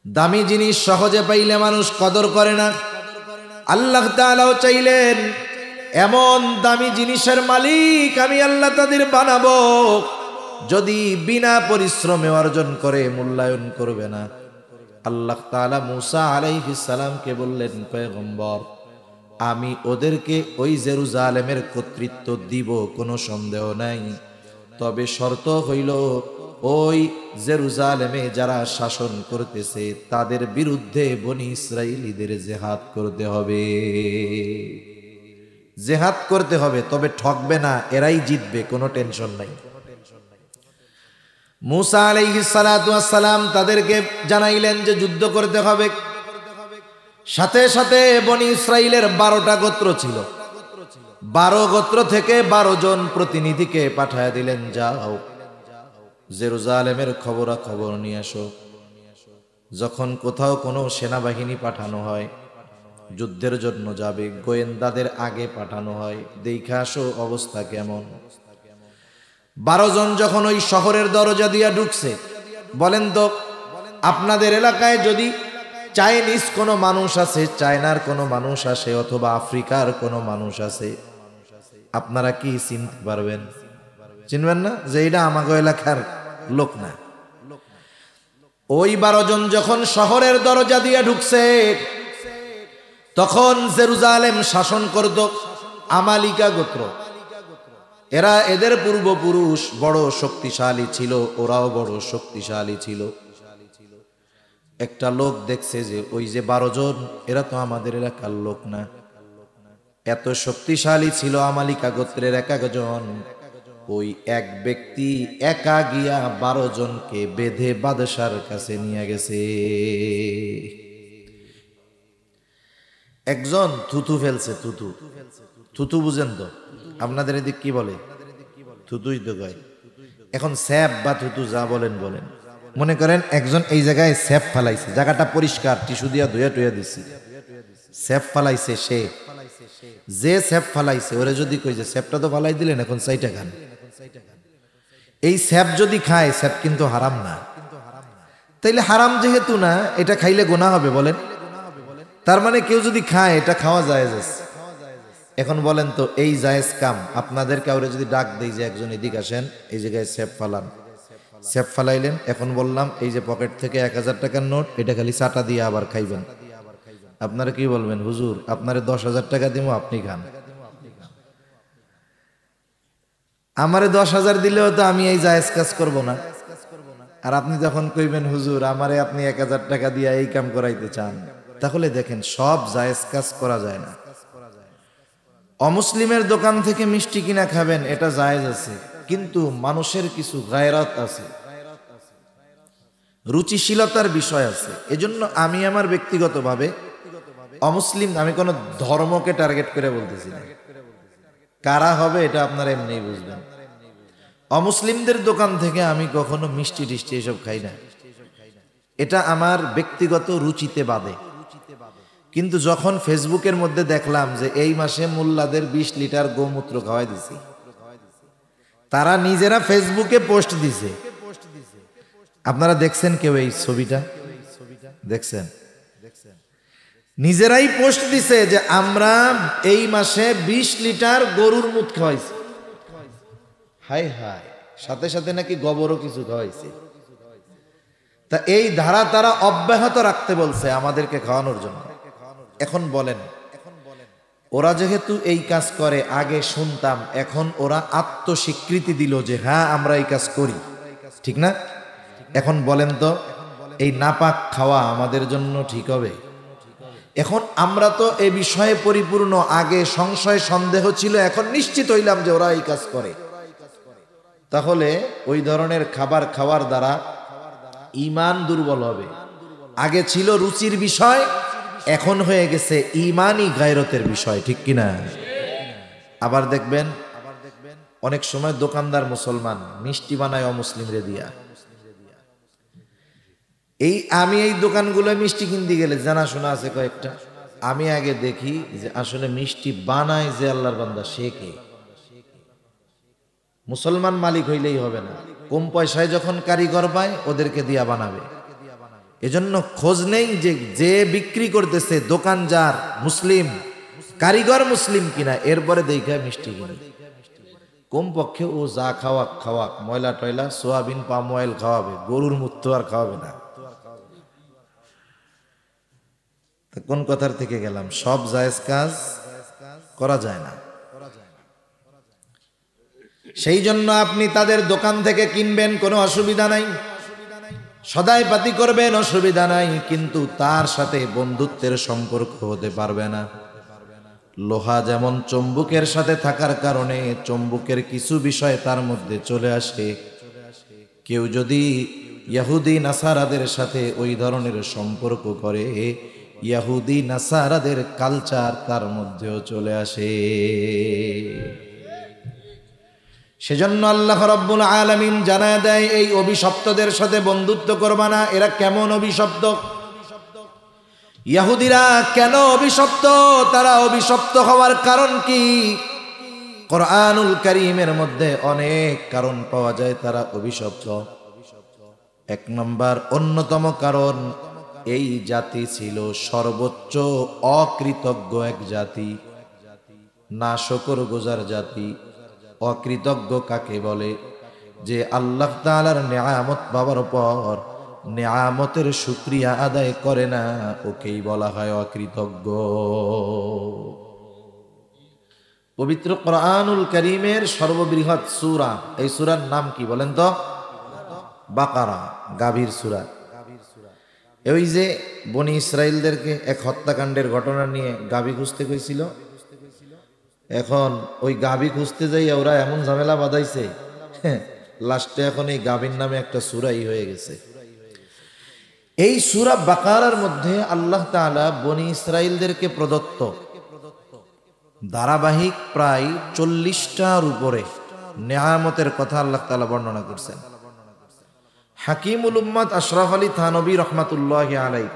দামি জিনিস সহজে পাইলে মানুষ কদর করে না। আল্লাহ তাআলাও চাইলেন এমন দামি জিনিসের মালিক আমি আল্লাহ তাদের বানাবো, যদি বিনা পরিশ্রমে অর্জন করে মূল্যায়ন করবে না। আল্লাহ তাআলা মূসা আলাইহিস সালামকে বললেন, পয়গম্বর আমি ওদেরকে ওই জেরুজালেমের কর্তৃত্ব দিব, কোনো সন্দেহ নাই, তবে শর্ত হইল ওই জেরুজালেমে যারা শাসন করতেছে তাদের বিরুদ্ধে বনি ইসরাইলীদের জিহাদ করতে হবে, জিহাদ করতে হবে, তবে ঠকবে না, এরাই জিতবে, কোনো টেনশন নাই। মূসা আলাইহিস সালাতু ওয়াস সালাম তাদেরকে জানাইলেন যে যুদ্ধ করতে হবে। সাথে সাথে বনি ইসরাইলের 12টা গোত্র ছিল, 12 গোত্র থেকে 12 জন প্রতিনিধিকে পাঠায় দিলেন, যাও জেরুজালেমের খবর নিয়ে আসো। যখন কোথাও কোনো সেনাবাহিনী পাঠানো হয়, যুদ্ধের জন্য যাবে, গোয়েন্দাদের আগে পাঠানো হয়, দেখে আসো অবস্থা কেমন। 12 জন যখন ওই শহরের দরজা দিয়া ঢুকছে, বলেন তো আপনাদের এলাকায় যদি চাইনিজ কোনো মানুষ আছে, চায়নার কোনো মানুষ আসে, অথবা আফ্রিকার কোনো মানুষ আছে, আপনারা কি চিনতে পারবেন? চিনবেন না যে এটা আমাগো এলাকার লোক না। ওই 12 জন যখন শহরের দরজা দিয়ে ঢুকছে, তখন জেরুজালেম শাসন করত আমালিকা গোত্র। এরা এদের পূর্বপুরুষ বড় শক্তিশালী ছিল, ওরাও বড় শক্তিশালী ছিল। একটা লোক দেখছে যে ওই যে 12 জন, এরা তো আমাদের এলাকার লোক না। এত শক্তিশালী ছিল আমালিকা গোত্রের এক একজন। ওই এক ব্যক্তি একা গিয়া 12 জনকে বেঁধে বাদশার কাছে নিয়ে গেছে। একজন থুতু ফেলছে, থুতু বুঝেন তো আপনাদের এদিক কি বলে? থুতুই তো কয়। এখন স্যাপ বা থুতু যা বলেন বলেন, মনে করেন একজন এই জায়গায় স্যাপ ফালাইছে, জায়গাটা পরিষ্কার টিস্যু দিয়া ধুয়া টুয়া দিছি, স্যাপ ফালাইছে। সে যে স্যাপ ফালাইছে ওরে যদি কই যে স্যাপটা তো ফালাই দিলেন, এখন চাইটা খান, এই স্যাপ যদি খায়, স্যাপ কিন্তু হারাম না, তাইলে হারাম যেহেতু না, এটা খাইলে গুনাহ হবে বলেন। তার মানে কেউ যদি খায় এটা খাওয়া জায়েজ আছে। এখন বলেন তো এই জায়েজ কাম আপনাদের কাউরে যদি ডাক দেই যে একজন এদিকে আসেন, এই জায়গায় স্যাপ ফালান, স্যাপ ফালাইলেন, এখন বললাম এই যে পকেট থেকে 1000 টাকার নোট, এটা খালি চাটা দিয়ে আবার খাইবেন, আপনারা কি বলবেন? হুজুর আপনারে 10,000 টাকা দিব, আপনি খান। আমারে 10,000 দিলেও তো আমি এই জায়েজ কাজ করব না। আর আপনি যখন কইবেন হুজুর আমারে আপনি 1000 টাকা দিয়ে এই কাম করাইতে চান, তাহলে দেখেন সব জায়েজ কাজ করা যায় না। অমুসলিমের দোকান থেকে মিষ্টি কিনা খাবেন, এটা জায়েজ আছে, কিন্তু মানুষের কিছু গায়রাত আছে, রুচিশীলতার বিষয় আছে। এজন্য আমি আমার ব্যক্তিগতভাবে অমুসলিম, আমি কোনো ধর্মকে টার্গেট করে বলতেছি না, কারা হবে এটা আপনারা এমনি বুঝবেন। অমুসলিমদের দোকান থেকে আমি কখনো মিষ্টি টিষ্টি এসব খাই না, এটা আমার ব্যক্তিগত রুচিতে বাদে। কিন্তু যখন ফেসবুকের মধ্যে দেখলাম যে এই মাসে মোল্লাদের 20 লিটার গোমূত্র খাওয়াই দিছি, তারা নিজেরা ফেসবুকে পোস্ট দিছে, আপনারা দেখছেন কেউ এই ছবিটা? দেখছেন? নিজেরাই পোস্ট দিছে যে আমরা এই মাসে 20 লিটার গরুর মুত খাওয়াইছি। হায় হায়, সাথে সাথে নাকি গোবরও কিছু খাওয়াইছে। তা এই ধারা তারা অব্যাহত রাখতে বলছে আমাদেরকে খাওয়ানোর জন্য। এখন বলেন, ওরা যেহেতু এই কাজ করে, আগে শুনতাম, এখন ওরা আত্মস্বীকৃতি দিল যে হ্যাঁ আমরা এই কাজ করি, ঠিক না? এখন বলেন তো এই নাপাক খাওয়া আমাদের জন্য ঠিক হবে? এখন আমরা তো এই বিষয়ে পরিপূর্ণ, আগে সংশয় সন্দেহ ছিল, এখন নিশ্চিত হইলাম যে ওরা এই কাজ করে। তাহলে ওই ধরনের খাবার খাওয়ার দ্বারা ঈমান দুর্বল হবে। আগে ছিল রুচির বিষয়, এখন হয়ে গেছে ঈমানি গায়রতের বিষয়, ঠিক কিনা? আবার দেখবেন অনেক সময় দোকানদার মুসলমান মিষ্টি বানায় অমুসলিমরে দিয়া। আমি এই দোকানগুলো মিষ্টি কিনতে গেলে জানাশোনা আছে কয়েকটা, আমি আগে দেখি যে আসলে মিষ্টি বানায় যে আল্লাহর বান্দা, সে কে? মুসলমান মালিক হইলেই হবে না, কম পয়সায় যখন কারিগর পায় ওদেরকে দিয়া বানাবে। এজন্য খোঁজ নেই যে যে বিক্রি করতেছে দোকান যার মুসলিম, কারিগর মুসলিম কিনা, এরপরে দেখা মিষ্টি কিনি। কমপক্ষে ও যা খাওয়াক ময়লা টয়লা সোয়াবিন পাম অয়েল খাওয়াবে, গরুর মুত্ত আর খাওয়াবে না। কোন কথার থেকে গেলাম, সব জায়েজ কাজ করা যায় না। সেই জন্য আপনি তাদের দোকান থেকে কিনবেন, কোনো অসুবিধা নাই, সদাই পাতি করবেন, অসুবিধা নাই, কিন্তু তার সাথে বন্ধুত্বের সম্পর্ক হতে পারবে না। লোহা যেমন চুম্বকের সাথে থাকার কারণে চুম্বকের কিছু বিষয় তার মধ্যে চলে আসে, কেউ যদি ইহুদি নাসারাদের সাথে ওই ধরনের সম্পর্ক করে, ইহুদি নাসারাদের কালচার তার মধ্যেও চলে আসে। সেজন্য আল্লাহ রাব্বুল আলামিন জানায় দেয়, এই অভিশপ্তদের সাথে বন্ধুত্ব করবা না। এরা কেমন অভিশপ্ত? ইহুদিরা কেন অভিশপ্ত? তারা অভিশপ্ত হওয়ার কারণ কি? কোরআনুল কারীমের মধ্যে অনেক কারণ পাওয়া যায় তারা অভিশপ্ত। এক নম্বর, অন্যতম কারণ, এই জাতি ছিল সর্বোচ্চ অকৃতজ্ঞ এক জাতি, নাশকরগুজার জাতি। অকৃতজ্ঞ কাকে বলে? যে আল্লাহ তাআলার নেয়ামত পাওয়ার পর নেয়ামতের শুকরিয়া আদায় করে না, ওকেই বলা হয় অকৃতজ্ঞ। পবিত্র কোরআনুল কারীমের সর্ববৃহৎ সূরা, এই সূরার নাম কি বলেন তো? বাকারা, গাভীর সূরা। ওই যে বনি ইসরাইলদেরকে এক হত্যাকাণ্ডের ঘটনা নিয়ে গাভী খুঁজতে কইছিল, এখন ওই গাভী খুঁজতে যাই ওরা এমন ঝামেলা বাঁধাইছে, লাস্টে এখন এই গাভীর নামে একটা সূরাই হয়ে গেছে। এই সূরা বাকারার মধ্যে আল্লাহ তাআলা বনি ইসরাইলদেরকে প্রদত্ত ধারাবাহিক প্রায় 40টার উপরে নেয়ামতের কথা আল্লাহ তাআলা বর্ণনা করছেন। হাকিমুল উম্মাত আশরাফ আলী থানবী রহমাতুল্লাহি আলাইহি,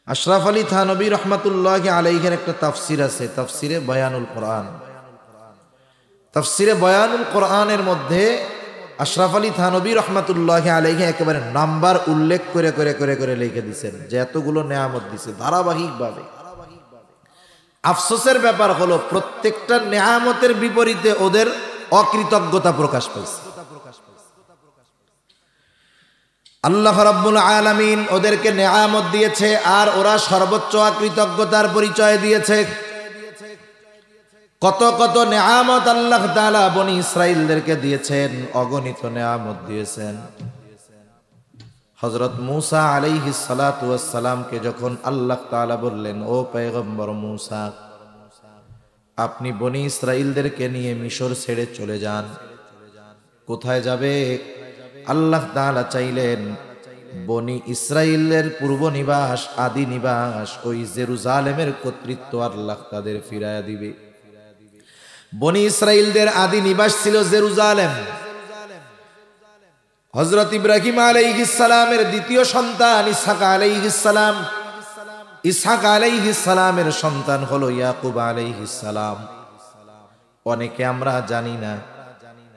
আশরাফ আলী থানবী রহমাতুল্লাহি আলাইহির একটা তাফসির আছে, তাফসিরে বয়ানুল কোরআন। তাফসিরে বয়ানুল কোরআনের মধ্যে আশরাফ আলী থানবী রহমাতুল্লাহি আলাইহি একেবারে নাম্বার উল্লেখ করে করে করে করে লিখে দিয়েছেন যে এতগুলো নেয়ামত দিছে ধারাবাহিকভাবে। আফসোসের ব্যাপার হলো প্রত্যেকটা নেয়ামতের বিপরীতে ওদের অকৃতজ্ঞতা প্রকাশ পাইছে। আল্লাহ রাব্বুল আলামিন ওদেরকে নেয়ামত দিয়েছে আর ওরা সর্বোচ্চ অকৃতজ্ঞতার পরিচয় দিয়েছে। কত কত নেয়ামত আল্লাহ তাআলা বনি ইসরাইলদেরকে দিয়েছেন, অগণিত নেয়ামত দিয়েছেন। হযরত মূসা আলাইহিস সালাতু ওয়াস সালামকে যখন আল্লাহ তাআলা বললেন, ও পয়গম্বর মূসা, আপনি বনি ইসরাইলদেরকে নিয়ে মিশর ছেড়ে চলে যান। কোথায় যাবে? আল্লাহ তাআলা চাইলেন বনি ইসরাইলের পূর্ব নিবাস, আদি নিবাস, ওই জেরুজালেমের কর্তৃত্ব আল্লাহ তাদের ফিরায়া দিবে। বনি ইসরাইলদের আদি নিবাস ছিল জেরুজালেম। হযরত ইব্রাহিম আলাইহিস সালামের দ্বিতীয় সন্তান ইসহাক আলাইহিস সালাম, ইসহাক আলাইহিস সালামের সন্তান হলো ইয়াকুব আলাইহিস সালাম। অনেকে আমরা জানি না,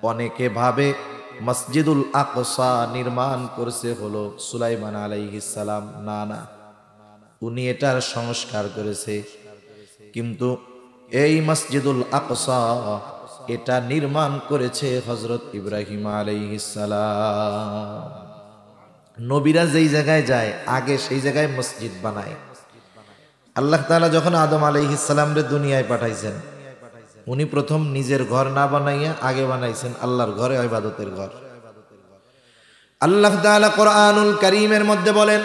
অনেকে ভাবে মসজিদুল আকসা নির্মাণ করছে হলো সুলাইমান আলাইহিস সালাম। না না, উনি এটার সংস্কার করেছে, কিন্তু এই মসজিদুল আকসা এটা নির্মাণ করেছে হযরত ইব্রাহিম আলাইহিস সালাম। নবীরা যেই জায়গায় যায় আগে সেই জায়গায় মসজিদ বানায়। আল্লাহ তাআলা যখন আদম আলাইহিস সালামরে দুনিয়ায় পাঠাইছেন, উনি প্রথম নিজের ঘর না বানাইয়া আগে বানাইছেন আল্লাহর ঘরে, ইবাদতের ঘর। আল্লাহ তাআলা কোরআনুল কারীমের মধ্যে বলেন,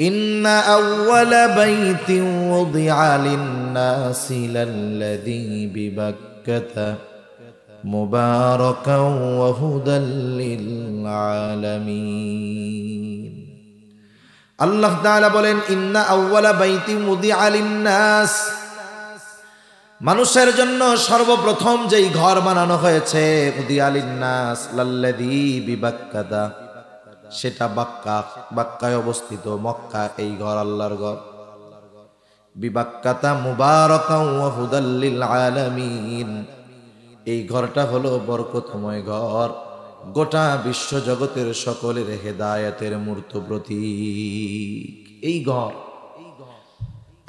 ইন্না আউওয়ালা বাইতিন ওয়াদিআ লিন-নাসি লাল্লাযী বিবাক্কাতা মুবারাকান ওয়া হুদাল লিল-আলামিন। আল্লাহ তাআলা বলেন, ইন্না আউওয়ালা বাইতিন ওয়াদিআ লিন-নাস, মানুষের জন্য সর্বপ্রথম যেই ঘর বানানো হয়েছে, ওয়াদিআ লিন-নাস লাল্লাযী বিবাক্কাতা, সেটা বাক্কা, বাক্কায় অবস্থিত, মক্কা, এই ঘর আল্লাহর ঘর। বিবাক্কাতা মুবারাকান ওয়া হুদাল লিল আলামিন, এই ঘরটা হলো বরকতময় ঘর, গোটা বিশ্ব জগতের সকলের হেদায়েতের মূর্ত প্রতীক এই ঘর।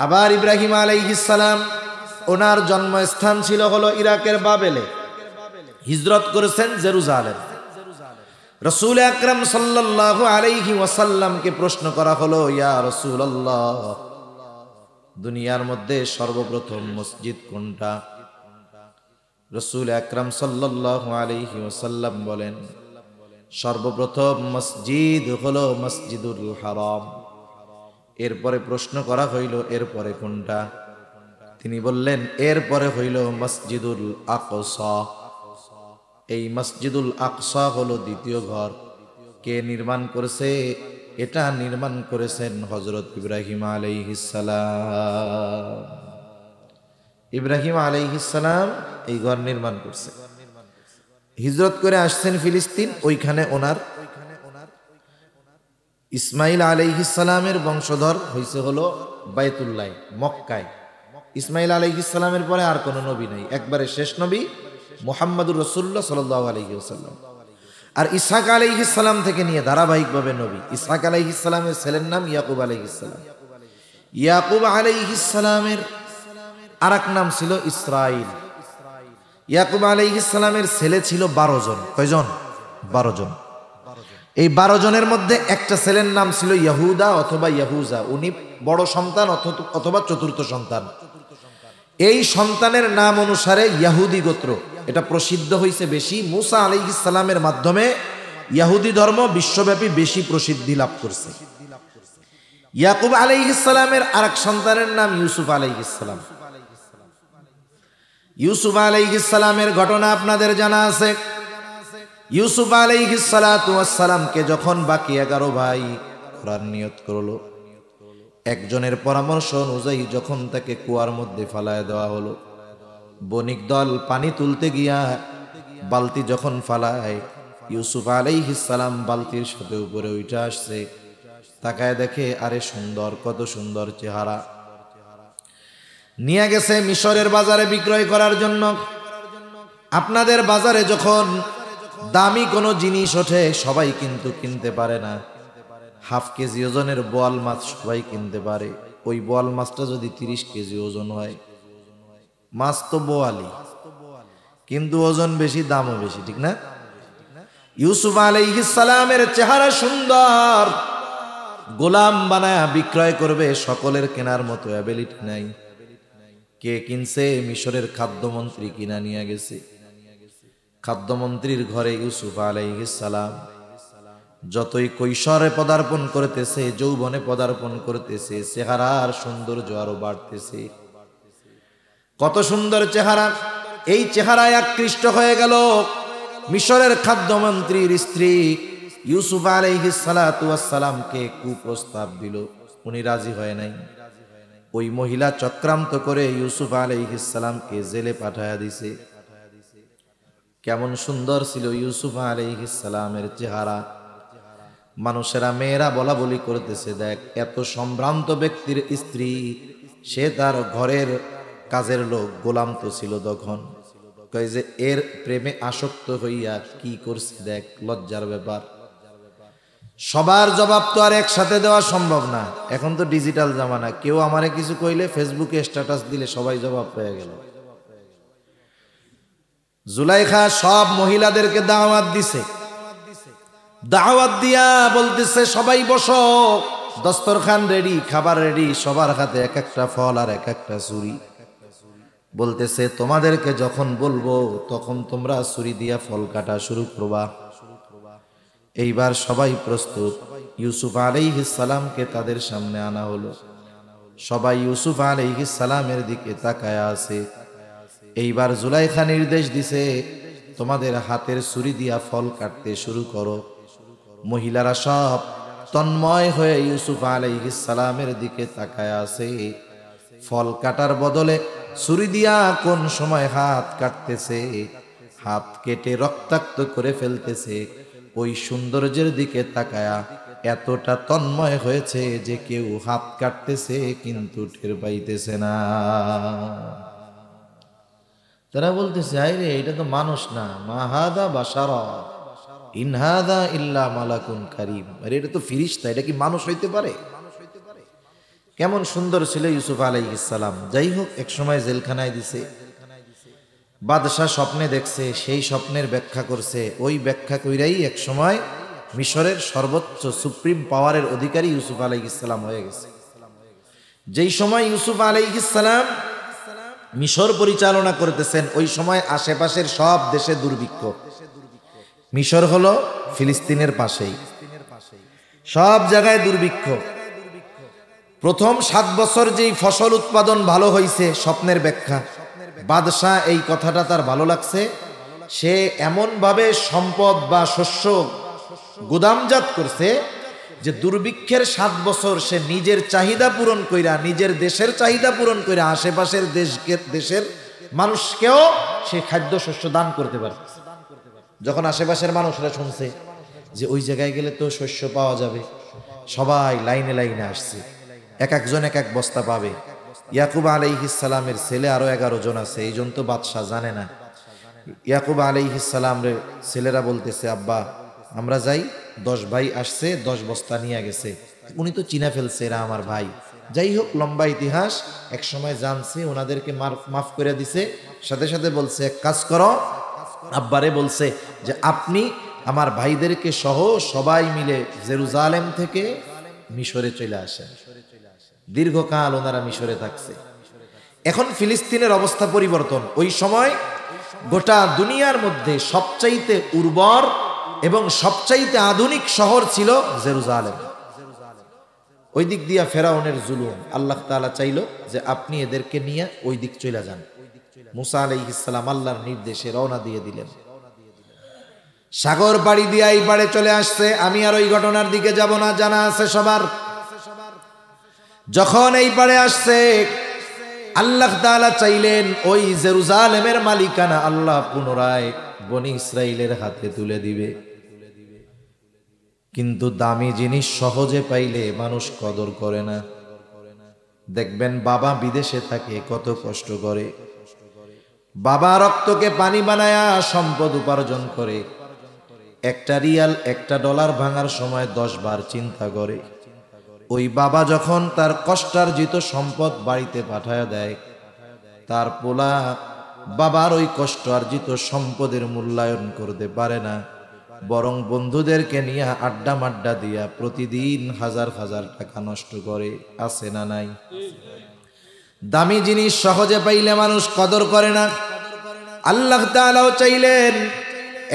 আবার ইব্রাহিম আলাইহিস সালাম ওনার জন্মস্থান ছিল হলো ইরাকের বাবেলে, হিজরত করেছেন জেরুজালেম। রাসূল আকরাম সাল্লাল্লাহু আলাইহি ওয়াসাল্লামকে প্রশ্ন করা হলো, ইয়া রাসূলুল্লাহ, দুনিয়ার মধ্যে সর্বপ্রথম মসজিদ কোনটা? রাসূল আকরাম সাল্লাল্লাহু আলাইহি ওয়াসাল্লাম বলেন, সর্বপ্রথম মসজিদ হলো মসজিদুল হারাম। এরপরে প্রশ্ন করা হইল, এরপরে কোনটা? তিনি বললেন, এরপরে হইল মসজিদুল আকসা। এই মসজিদুল আকসা হলো দ্বিতীয় ঘর। কে নির্মাণ করেছে? এটা নির্মাণ করেছেন হযরত ইব্রাহিম আলাইহিস সালাম। ইব্রাহিম আলাইহিস সালাম এই ঘর নির্মাণ করছে। হিজরত করে আসছেন ফিলিস্তিন, ওইখানে ওনার ইসমাইল আলাইহিস সালামের বংশধর হইছে হলো বাইতুল্লাহ, মক্কায়। ইসমাইল আলাইহিস সালামের পরে আর কোনো নবী নাই, একবারে শেষ নবী মুহাম্মদুর রাসূলুল্লাহ সাল্লাল্লাহু আলাইহি ওয়াসাল্লাম। আর ইসহাক আলাইহিস সালাম থেকে নিয়ে ধারাবাহিকভাবে নবী। ইসহাক আলাইহিস সালামের ছেলের নাম ইয়াকুব আলাইহিস সালাম। ইয়াকুব আলাইহিস সালামের আরেক নাম ছিল ইসরাইল। ইয়াকুব আলাইহিস সালামের ছেলে ছিল 12 জন। কয়জন? 12 জন। এই 12 জনের মধ্যে একটা ছেলের নাম ছিল ইয়াহুদা অথবা ইয়াহুজা। উনি বড় সন্তান অথবা চতুর্থ সন্তান। এই সন্তানের নাম অনুসারে ইয়াহুদি গোত্র এটা প্রসিদ্ধ হয়েছে বেশি। মুসা আলাইহিস সালামের মাধ্যমে ইয়াহুদি ধর্ম বিশ্বব্যাপী বেশি প্রসিদ্ধি লাভ করছে। ইয়াকুব আলাইহিস সালামের আরেক সন্তানের নাম ইউসুফ আলাইহিস সালাম। ইউসুফ আলাইহিস সালামের ঘটনা আপনাদের জানা আছে। ইউসুফ আলাইহিস সালাতু ওয়াস সালামকে যখন বাকি 11 ভাই করার নিয়ত করলো, একজনের পরামর্শ অনুযায়ী যখন তাকে কুয়ার মধ্যে ফালায় দেওয়া হলো, বণিক দল পানি তুলতে গিয়া বালতি যখন ফালায়, ইউসুফ আলাইহিস সালাম বালতির সাথে উপরে উঠে আসছে। তাকায় দেখে, আরে সুন্দর, কত সুন্দর চেহারা। নিয়ে গেছে মিশরের বাজারে বিক্রয় করার জন্য। আপনাদের বাজারে যখন দামি কোনো জিনিস ওঠে সবাই কিন্তু কিনতে পারে না। হাফ কেজি ওজনের বোয়াল মাছ সবাই কিনতে পারে। ওই বোয়াল মাছটা যদি 30 কেজি ওজন হয়, মাছ তো বোয়ালি, কিন্তু ওজন বেশি, দামও বেশি, ঠিক না? ইউসুফ আলাইহিস সালামের চেহারা সুন্দর, গোলাম বানায়া বিক্রয় করবে, সকলের কেনার মতো অ্যাবিলিটি নাই। কে কিনছে? মিশরের খাদ্যমন্ত্রী কিনা নিয়ে গেছে। খাদ্যমন্ত্রীর ঘরে ইউসুফ আলাইহিস সালাম যতই কৈশোরে পদার্পণ করতেছে, যৌবনে পদার্পণ করতেছে, চেহারার সৌন্দর্য আরো বাড়তেছে। কত সুন্দর চেহারা! এই চেহারায় আকৃষ্ট হয়ে গেল মিশরের খাদ্যমন্ত্রীর স্ত্রী। ইউসুফ আলাইহিস সালাতু ওয়াস সালামকে কুপ্রস্তাব দিল, উনি রাজি হয় নাই। ওই মহিলা চক্রান্ত করে ইউসুফ আলাইহিস সালামকে জেলে পাঠায়া দিছে। কেমন সুন্দর ছিল ইউসুফ আলাইহিস সালামের চেহারা! মানুষেরা, মেয়েরা বলা বলি করতেছে, দেখ এত সম্ভ্রান্ত ব্যক্তির স্ত্রী, সে তার ঘরের কাজের লোক, গোলাম তো ছিল তখন। কয় যে এর প্রেমে আসক্ত হইয়া কি করছে, দেখ লজ্জার ব্যাপার। সবার জবাব তো আর একসাথে দেওয়া সম্ভব না। এখন তো ডিজিটাল জামানা, কেউ আমারে কিছু কইলে ফেসবুকে স্ট্যাটাস দিলে সবাই জবাব পেয়ে গেল। জুলাইখা সব মহিলাদেরকে দাওয়াত দিছে। দাওয়াত দিয়া বলতেছে, সবাই বসো, দস্তরখান রেডি, খাবার রেডি, সবার হাতে এক একটা ফল আর এক একটা ছুরি। বলতেছে, তোমাদেরকে যখন বলবো তখন তোমরা ছুরি দিয়া ফল কাটা শুরু করবা। এইবার সবাই প্রস্তুত। ইউসুফ আলাইহিস সালামকে তাদের সামনে আনা হলো। সবাই ইউসুফ আলাইহিস সালামের দিকে তাকায়া আছে। এইবার জুলাইখা নির্দেশ দিছে, তোমাদের হাতের ছুরি দিয়া ফল কাটতে শুরু করো। মহিলারা সব তন্ময় হয়ে ইউসুফ আলাইহিস সালামের দিকে তাকায়া আছে। ফল কাটার বদলে ছুরি দিয়া কোন সময় হাত কাটতেছে, হাত কেটে রক্তাক্ত করে ফেলতেছে। ওই সৌন্দর্যের দিকে তাকায়া এতটা তন্ময় হয়েছে যে কেউ হাত কাটতেছে কিন্তু টের পাইতেছে না। তারা বলতেছে, আরে এটা তো মানুষ না, মা হাদা বাশারা, ইন হাযা ইল্লা মালাকুন কারীম। আরে এটা তো ফেরেশতা, এটা কি মানুষ হইতে পারে? কেমন সুন্দর ছিল ইউসুফ আলাইহিস সালাম। যাই হোক, এক সময় জেলখানায় দিছে। বাদশাহ স্বপ্নে দেখছে, সেই স্বপ্নের ব্যাখ্যা করছে, ওই ব্যাখ্যা কইরাই এক সময় মিশরের সর্বোচ্চ সুপ্রিম পাওয়ারের অধিকারী ইউসুফ আলাইহিস সালাম হয়ে গেছে। যেই সময় ইউসুফ আলাইহিস সালাম মিশর পরিচালনা করতেছেন, ওই সময় আশেপাশের সব দেশে দুর্ভিক্ষ। মিশর হলো ফিলিস্তিনের পাশেই, সব জায়গায় দুর্ভিক্ষ। প্রথম 7 বছর যেই ফসল উৎপাদন ভালো হয়েছে, স্বপ্নের ব্যাখ্যা, বাদশাহ এই কথাটা তার ভালো লাগছে। সে এমন ভাবে সম্পদ বা শস্য গুদামজাত করছে যে দুর্ভিক্ষের 7 বছর সে নিজের চাহিদা পূরণ কইরা, নিজের দেশের চাহিদা পূরণ কইরা আশেপাশের দেশের মানুষকেও সে খাদ্য শস্য দান করতে পারে। যখন আশেপাশের মানুষরা শুনছে যে ওই জায়গায় গেলে তো শস্য পাওয়া যাবে, সবাই লাইনে লাইনে আসছে, এক একজন এক এক বস্তা পাবে। ইয়াকুব আলাইহিস সালামের ছেলে আরো 11 জন আছে, এই জন তো বাদশাহ জানে না। ইয়াকুব আলাইহিস সালামের ছেলেরা বলতেছে, আব্বা আমরা যাই, 10 ভাই আসছে, 10 বস্তা নিয়ে গেছে। উনি তো চিনা ফেলছে এরা আমার ভাই। যাই হোক, লম্বা ইতিহাস। এক সময় জানছে, ওনাদেরকে মাফ করে দিছে। সাথে সাথে বলছে, এক কাজ করো, আব্বারে বলছে যে আপনি আমার ভাইদেরকে সহ সবাই মিলে জেরুজালেম থেকে মিশরে চলে আসেন। দীর্ঘকাল ওনারা মিশরে থাকছে। এখন ফিলিস্তিনের অবস্থা পরিবর্তন। ওই সময় গোটা দুনিয়ার মধ্যে সবচাইতে উর্বর এবং সবচাইতে আধুনিক শহর ছিল জেরুজালেম। ওই দিক দিয়া ফেরাউনের জুলুম, আল্লাহ তাআলা চাইলো যে আপনি এদেরকে নিয়ে ওই দিক চলে যান। মুসা আলাইহিস সালাম আল্লাহর নির্দেশে রওনা দিয়ে দিলেন। সাগর পাড়ি দিয়ে এই পাড়ে চলে আসছে। আমি আর ওই ঘটনার দিকে যাব না, জানা আছে সবার। যখন এই পাড়ে আসছে, আল্লাহ তাআলা চাইলেন ওই জেরুজালেমের মালিকানা আল্লাহ পুনরায় বনি ইসরাইলের হাতে তুলে দিবে। কিন্তু দামি জিনিস সহজে পাইলে মানুষ কদর করে না। দেখবেন বাবা বিদেশে থাকে, কত কষ্ট করে, বাবা রক্তকে পানি বানায়া সম্পদ উপার্জন করে। একটা রিয়াল, একটা ডলার ভাঙার সময় 10 বার চিন্তা করে। ওই বাবা যখন তার কষ্টার্জিত সম্পদ বাড়িতে পাঠায়া দেয়, তার পোলা বাবার ওই কষ্টার্জিত সম্পদের মূল্যায়ন করতে পারে না, বরং বন্ধুদেরকে নিয়ে আড্ডা মাড্ডা দিয়া প্রতিদিন হাজার হাজার টাকা নষ্ট করে। আছে না নাই? দামি জিনিস সহজে পাইলে মানুষ কদর করে না। আল্লাহ তাআলাও চাইলেন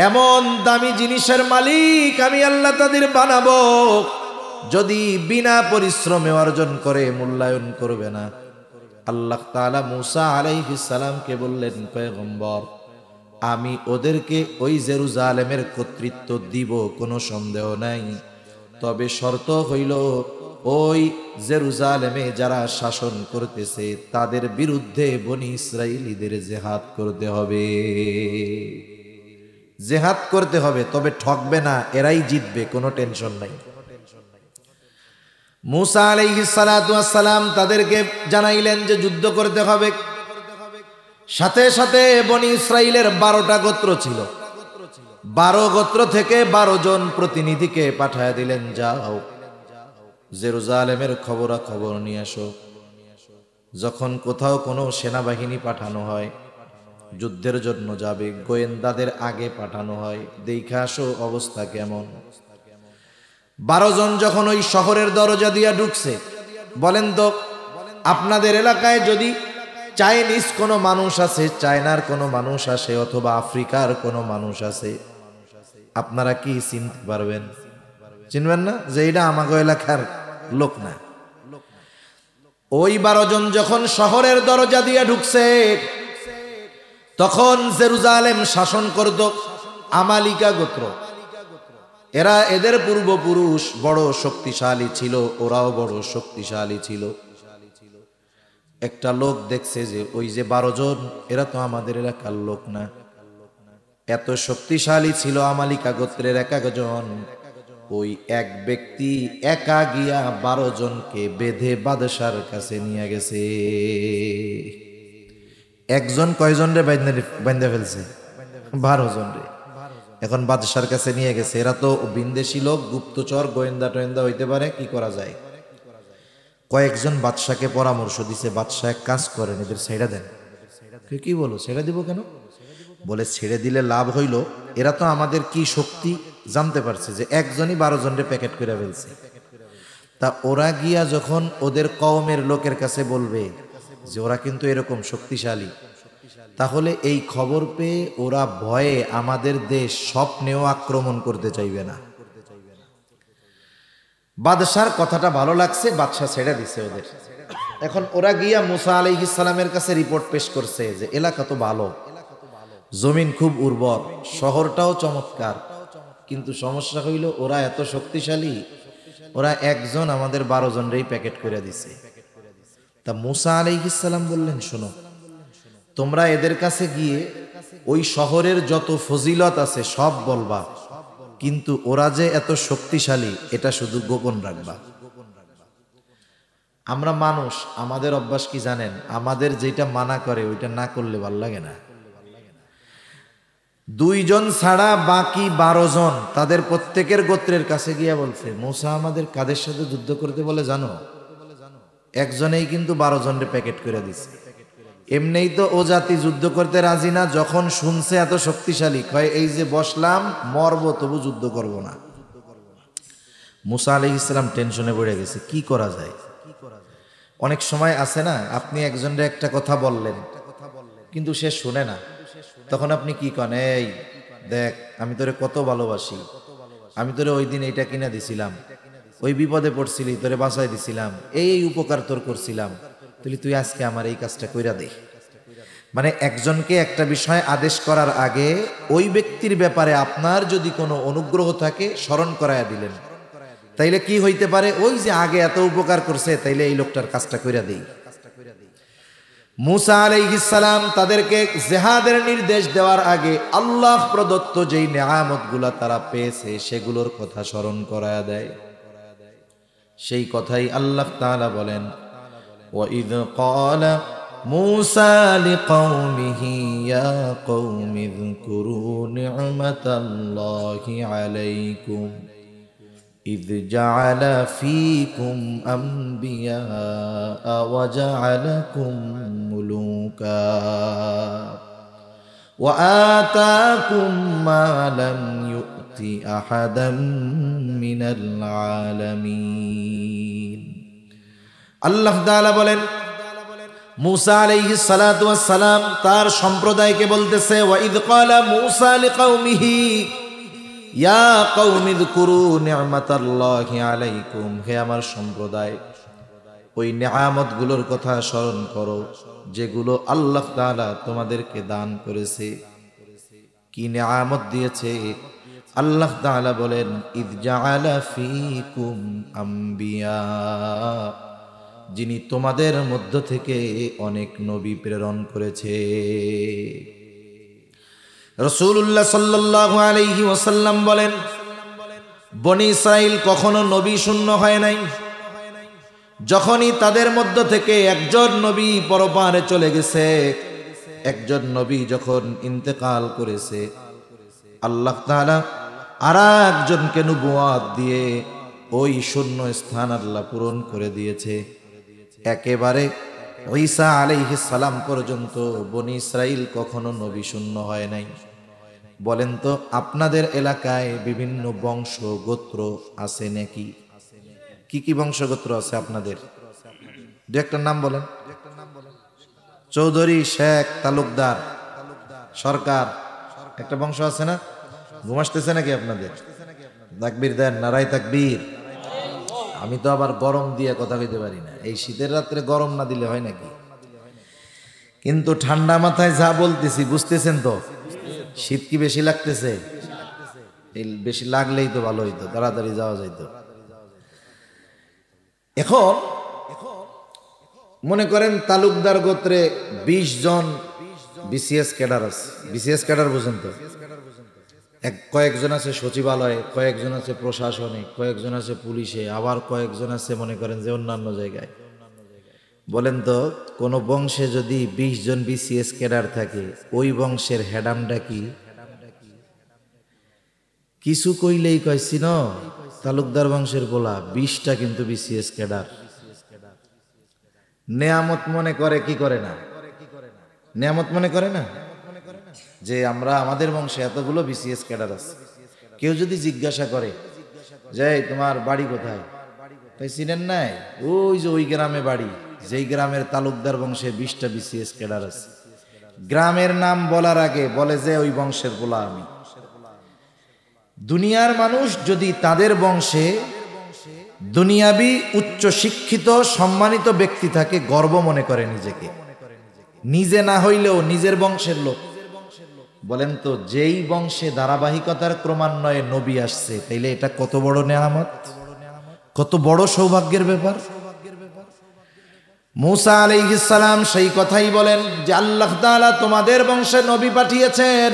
এমন দামি জিনিসের মালিক আমি আল্লাহ তাদের বানাবো, যদি বিনা পরিশ্রমে অর্জন করে মূল্যায়ন করবে না। আল্লাহ তাআলা মুসা আলাইহিস সালামকে বললেন, পয়গম্বর আমি ওদেরকে ওই জেরুজালেমের কর্তৃত্ব দিব, কোনো সন্দেহ নাই। তবে শর্ত হইল ওই জেরুজালেমে যারা শাসন করতেছে তাদের বিরুদ্ধে বনি ইসরাইলীদের জিহাদ করতে হবে। জিহাদ করতে হবে, তবে ঠকবে না, এরাই জিতবে, কোনো টেনশন নাই। মুসা আলাইহিস সালাতু ওয়াস সালাম তাদেরকে জানাইলেন যে যুদ্ধ করতে হবে। সাথে সাথে বনি ইসরাইলের 12টা গোত্র ছিল। 12 গোত্র থেকে 12 জন প্রতিনিধিকে পাঠায় দিলেন, যাও জেরুজালেমের খবরাখবর নিয়ে আসো। যখন কোথাও কোনো সেনাবাহিনী পাঠানো হয়, যুদ্ধের জন্য যাবে, গোয়েন্দাদের আগে পাঠানো হয়, দেখে আসো অবস্থা কেমন। 12 জন যখন ওই শহরের দরজা দিয়া ঢুকছে, বলেন তো আপনাদের এলাকায় যদি চাইনিজ কোনো মানুষ আছে, চায়নার কোনো মানুষ আসে, অথবা আফ্রিকার কোনো মানুষ আছে, আপনারা কি চিনতে পারবেন? চিনবেন না যে এটা আমাগো এলাকার লোক না। ওই 12 জন যখন শহরের দরজা দিয়ে ঢুকছে, তখন জেরুজালেম শাসন করত আমালিকা গোত্র। এরা, এদের পূর্বপুরুষ বড় শক্তিশালী ছিল, ওরাও বড় শক্তিশালী ছিল। একটা লোক দেখছে যে ওই যে 12 জন, এরা তো আমাদের এলাকার লোক না। এত শক্তিশালী ছিল আমালিকা গোত্রের এক একজন। ওই এক ব্যক্তি একা গিয়া 12 জনকে বেঁধে বাদশার কাছে নিয়ে গেছে। একজন কয়জন রে বাইন্ধে ফেলছে? 12 জন রে। এখন বাদশার কাছে নিয়ে গেছে। এরা তো বিন্দেশি লোক, গুপ্তচর, গোয়েন্দা টোয়েন্দা হইতে পারে, কি করা যায়? কয়েকজন বাদশাকে পরামর্শ দিছে, বাদশাহ এক কাজ করেন, এদের ছেড়ে দেন। কি বলো, ছেড়ে দিব কেন? বলে ছেড়ে দিলে লাভ হইল, এরা তো আমাদের কি শক্তি জানতে পারছে, যে একজনই 12 জনরে প্যাকেট করে ফেলছে। তা ওরা গিয়া যখন ওদের কওমের লোকের কাছে বলবে যে ওরা কিন্তু এরকম শক্তিশালী, তাহলে এই খবর পেয়ে ওরা ভয়ে আমাদের দেশ স্বপ্নেও আক্রমণ করতে চাইবে না। বাদশার কথাটা ভালো লাগছে, বাদশা ছেড়ে দিছে ওদের। এখন ওরা গিয়া মুসা আলাইহিস সালামের কাছে রিপোর্ট পেশ করছে যে এলাকা তো ভালো, জমিন খুব উর্বর, শহরটাও চমৎকার, কিন্তু সমস্যা হইল ওরা এত শক্তিশালী, ওরা একজন আমাদের 12 জনরেই প্যাকেট করে দিছে। তা মুসা আলাইহিস সালাম বললেন, শোনো, তোমরা এদের কাছে গিয়ে ওই শহরের যত ফজিলত আছে সব বলবা, কিন্তু ওরা যে এত শক্তিশালী এটা শুধু গোপন রাখবা। আমরা মানুষ, আমাদের অভ্যাস কি জানেন? আমাদের যেটা মানা করে ওইটা না করলে ভাল লাগে না। 2 জন ছাড়া বাকি 12 জন তাদের প্রত্যেকের গোত্রের কাছে গিয়া বলছে, মুসা আমাদের কাদের সাথে যুদ্ধ করতে বলে জানো? একজনেই কিন্তু 12 জনের প্যাকেট করে দিছে। এমনিই তো ও জাতি যুদ্ধ করতে রাজি না, যখন শুনছে এত শক্তিশালী, কয় এই যে বসলাম মরবো তবু যুদ্ধ করব না। মুসা আলাইহিস সালাম টেনশনে পড়ে গেছে, কি করা যায়? অনেক সময় আছে না, আপনি একজনের একটা কথা বললেন কিন্তু সে শুনে না, তখন আপনি কি করেন, এই দেখ আমি তোরে কত ভালোবাসি, আমি তোরে ওই দিন এইটা কিনা দিছিলাম, ওই বিপদে পড়ছিলি তোরে বাঁচাই দিছিলাম, এই উপকার তোর করছিলাম, তাহলে তুই আজকে আমার এই কাজটা কইরা দে। মানে একজনকে একটা বিষয় আদেশ করার আগে ওই ব্যক্তির ব্যাপারে আপনার যদি কোনো অনুগ্রহ থাকে স্মরণ করায়া দিলেন, তাইলে কি হইতে পারে, ওই যে আগে এত উপকার করছে, তাইলে এই লোকটার কাজটা কইরা দেই। মুসা আলাইহিস সালাম তাদেরকে জিহাদের নির্দেশ দেওয়ার আগে আল্লাহ প্রদত্ত যেই নেয়ামতগুলা তারা পেয়েছে সেগুলোর কথা স্মরণ করায়া দেয়। সেই কথাই আল্লাহ তাআলা বলেন, وَإِذْ قَالَ مُوسَى لِقَوْمِهِ يَا قَوْمِ اذْكُرُوا نِعْمَةَ اللَّهِ عَلَيْكُمْ إِذْ جَعَلَ فِيكُمْ أَنْبِيَاءَ وَجَعَلَكُمْ مُلُوكًا وَآتَاكُمْ مَا لَمْ يُؤْتِ أَحَدًا مِنَ الْعَالَمِينَ। আল্লাহ তাআলা বলেন, মুসা আলাইহিস সালাতু ওয়াস সালাম তার সম্প্রদায়কে বলতেছে, ওয়া ইদ ক্বালা মুসা লিকাওমিহি ইয়া কওমি যকুরু নি'মাতাল্লাহি আলাইকুম, হে আমার সম্প্রদায়, ওই নেয়ামতগুলোর কথা স্মরণ করো যেগুলো আল্লাহ তাআলা তোমাদেরকে দান করেছে। কি নেয়ামত দিয়েছে? আল্লাহ তাআলা বলেন, ইদ জাআলা ফীকুম আম্বিয়া, যিনি তোমাদের মধ্য থেকে অনেক নবী প্রেরণ করেছে। রাসূলুল্লাহ সাল্লাল্লাহু আলাইহি ওয়াসাল্লাম বলেন, বনি ইসরাইল কখনো নবী শূন্য হয় নাই। যখনই তাদের মধ্য থেকে একজন নবী পরপারে চলে গেছে, একজন নবী যখন ইন্তেকাল করেছে, আল্লাহ তাআলা আরেকজনকে নবুয়ত দিয়ে ওই শূন্য স্থান আল্লাহ পূরণ করে দিয়েছে। একেবারে ঈসা আলাইহিস সালাম পর্যন্ত বনি ইসরাইল কখনো নবী শূন্য হয় নাই। বলেন তো, আপনাদের এলাকায় বিভিন্ন বংশ গোত্র আছে নাকি? কি কি বংশ গোত্র আছে আপনাদের? দু একটা নাম বলেন। চৌধুরী, শেখ, তালুকদার, সরকার, একটা বংশ আছে না? ঘুমাসতেছে নাকি আপনাদের? তাকবীর দেন, নারায়ে তাকবীর। আমি তো আবার গরম দিয়ে কথা কইতে পারি না, এই শীতের রাত্রে গরম না দিলে হয় নাকি? কিন্তু ঠান্ডা মাথায় যা বলতেছি বুঝতেছেন তো? শীত কি বেশি লাগতেছে? বেশি লাগলেই তো ভালো হইতো, তাড়াতাড়ি যাওয়া যাইতো। এখন মনে করেন তালুকদার গোত্রে 20 জন বিসিএস ক্যাডার আছে। বিসিএস ক্যাডার বুঝেন তো? কয়েকজন আছে সচিবালয়ে, কয়েকজন আছে প্রশাসনে, কয়েকজন আছে পুলিশে, আবার কয়েকজন আছে মনে করেন যে অন্যান্য জায়গায়। বলেন তো, কোন বংশে যদি 20 জন বিসিএস ক্যাডার থাকে, ওই বংশের হেডামটা কি? কিছু কইলেই কইছি ন তালুকদার বংশের পোলা 20টা কিন্তু বিসিএস ক্যাডার। নেয়ামত মনে করে কি করে না, নেয়ামত মনে করে না যে আমরা আমাদের বংশে এতগুলো বিসিএস ক্যাডার আছে। কেউ যদি জিজ্ঞাসা করে যে তোমার বাড়ি কোথায়, তাই চিনেন নাই, ওই যে ওই গ্রামে বাড়ি, যেই গ্রামের তালুকদার বংশে 20টা বিসিএস ক্যাডার আছে। গ্রামের নাম বলার আগে বলে যে ওই বংশের পোলা আমি। দুনিয়ার মানুষ যদি তাদের বংশে দুনিয়াবি উচ্চ শিক্ষিত সম্মানিত ব্যক্তি থাকে, গর্ব মনে করে নিজেকে, নিজে না হইলেও নিজের বংশের লোক। বলেন তো, যেই বংশে ধারাবাহিকতার ক্রমান্বয়ে নবী আসছে, তাইলে এটা কত বড় নেয়ামত, কত বড় সৌভাগ্যের ব্যাপার। মূসা আলাইহিস সালাম সেই কথাই বলেন যে আল্লাহ তাআলা তোমাদের বংশে নবী পাঠিয়েছেন,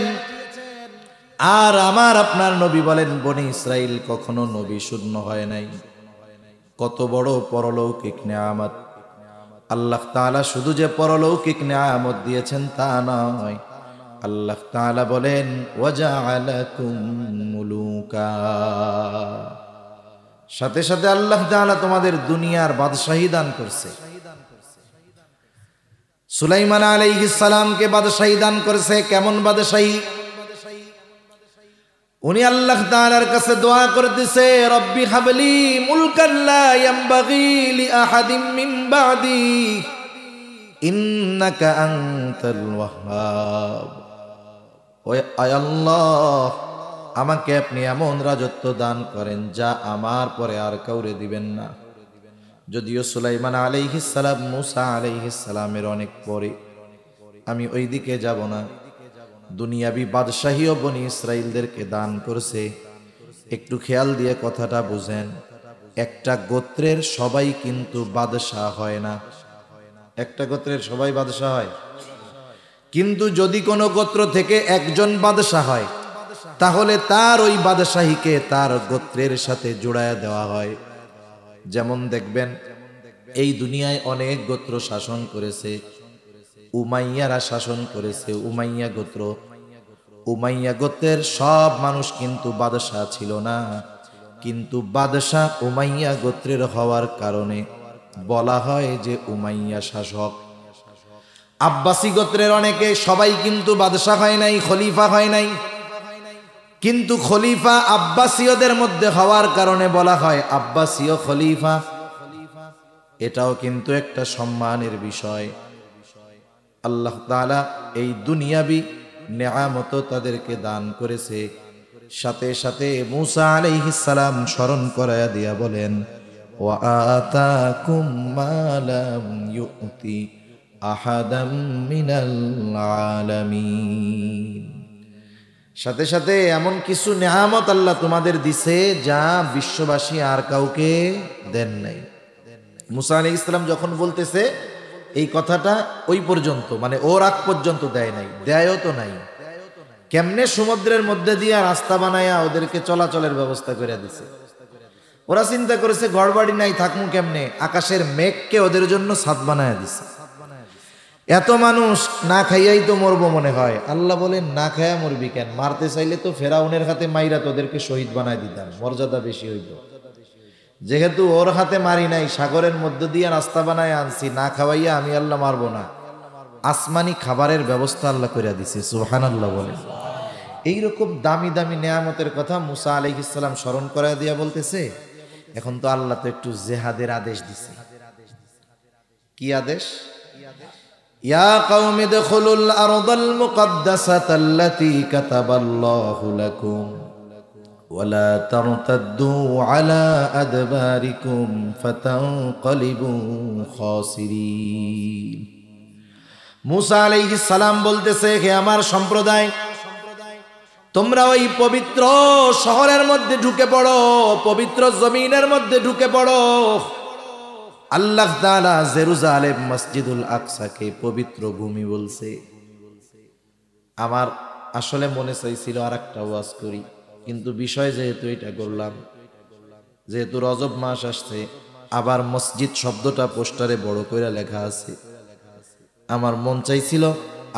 আর আমার আপনার নবী বলেন বনি ইসরাইল কখনো নবী শূন্য হয় নাই। কত বড় পরলৌকিক নেয়ামত। আল্লাহ তাআলা শুধু যে পরলৌকিক নেয়ামত দিয়েছেন তা নয়, আল্লাহ তাআলা বলেন ওয়াজআলাকুম মুলুকা, সাথে সাথে আল্লাহ তাআলা তোমাদের দুনিয়ার বাদশাহী দান করছে। সুলাইমান আলাইহিস সালামকে বাদশাহী দান করেছে। কেমন বাদশাহী? উনি আল্লাহ তাআলার কাছে দোয়া করতেছে, রব্বি হাবলি মুলকান লা ইয়ামবাগি লি আহাদিম মিন বাদি ইন্নাকা আনতাল ওয়াহ্হাব। ওই আল্লাহ, আমাকে আপনি এমন রাজত্ব দান করেন যা আমার পরে আর কাউরে দিবেন না। যদিও সুলাইমান আলাইহিস সালাম মূসা আলাইহিস সালামের অনেক পরে, আমি ওই দিকে যাব না। দুনিয়াবি বাদশাহীও বনি ইসরাইলদেরকে দান করছে। একটু খেয়াল দিয়ে কথাটা বুঝেন, একটা গোত্রের সবাই কিন্তু বাদশাহ হয় না। একটা গোত্রের সবাই বাদশাহ হয়, কিন্তু যদি কোনো গোত্র থেকে একজন বাদশাহ হয়, তাহলে তার ওই বাদশাহীকে তার গোত্রের সাথে জোড়ায়া দেওয়া হয়। যেমন দেখবেন এই দুনিয়ায় অনেক গোত্র শাসন করেছে। উমাইয়ারা শাসন করেছে, উমাইয়া গোত্র। উমাইয়া গোত্রের সব মানুষ কিন্তু বাদশাহ ছিল না, কিন্তু বাদশাহ উমাইয়া গোত্রের হওয়ার কারণে বলা হয় যে উমাইয়া শাসক। আব্বাসী গোত্রের অনেকে সবাই কিন্তু বাদশাহ হয় নাই, খলিফা হয় নাই, কিন্তু খলিফা আব্বাসীয়দের মধ্যে হওয়ার কারণে বলা হয় আব্বাসীয় খলিফা। এটাও কিন্তু একটা সম্মানের বিষয়। আল্লাহ তাআলা এই দুনিয়াবি নেয়ামত তাদেরকে দান করেছে। সাথে সাথে মূসা আলাইহিস সালাম স্মরণ করায়া দিয়া বলেন ওয়া আতাকুম মা লাম ইউতি আহাদাম মিনাল আলামিন। সাথে সাথে এমন কিছু নেয়ামত আল্লাহ তোমাদের দিছে যা বিশ্ববাসী আর কাউকে দেন নাই। মূসা আলাইহিস সালাম যখন বলতেছে এই কথাটা ওই পর্যন্ত, মানে ওর আগ পর্যন্ত দেয় নাই, দেয়ও তো নাই। কেমনে সমুদ্রের মধ্যে দিয়ে রাস্তা বানায়া ওদেরকে চলাচলের ব্যবস্থা করে দিছে। ওরা চিন্তা করেছে ঘর বাড়ি নাই, থাকমু কেমনে, আকাশের মেঘকে ওদের জন্য ছাদ বানায়া দিছে। এত মানুষ না খাইয়াই তো মরবো মনে হয়। আল্লাহ বলেন না খাইয়া মরবি কেন, মারতে চাইলে তো ফেরাউনের হাতে মাইরা তোদেরকে শহীদ বানায় দিতাম, মর্যাদা বেশি হইত। যেহেতু ওর হাতে মারি নাই, সাগরের মধ্য দিয়ে রাস্তা বানায় আনছি, না খাওয়াইয়া আমি আল্লাহ মারবো না, আসমানি খাবারের ব্যবস্থা আল্লাহ করে দিছে। সুবহানাল্লাহ বলেন। এইরকম দামি দামি নেয়ামতের কথা মূসা আলাইহিস সালাম স্মরণ করায় দিয়া বলতেছে, এখন তো আল্লাহ তো একটু জিহাদের আদেশ দিছে। কি আদেশ? ইয়া কওমি দুখুলুল আরদাল মুকদ্দাসাতাল্লাতী কাতাবাল্লাহু লাকুম ওয়ালা তারতাদ্দু আলা আদবারিকুম ফাতানকালিবু খাসিরিন। মূসা আলাইহিস সালাম বলতেছে, হে আমার সম্প্রদায়, তোমরা ওই পবিত্র শহরের মধ্যে ঢুকে পড়ো, পবিত্র জমিনের মধ্যে ঢুকে পড়ো। আল্লাহ তাআলা জেরুজালেম মসজিদুল আকসাকে পবিত্র ভূমি বলছে। আমার আসলে মনে চাইছিল আর একটা ওয়াজ করি, কিন্তু বিষয় যেহেতু এটা করলাম, যেহেতু রজব মাস আসছে, আবার মসজিদ শব্দটা পোস্টারে বড় করে লেখা আছে, আমার মন চাইছিল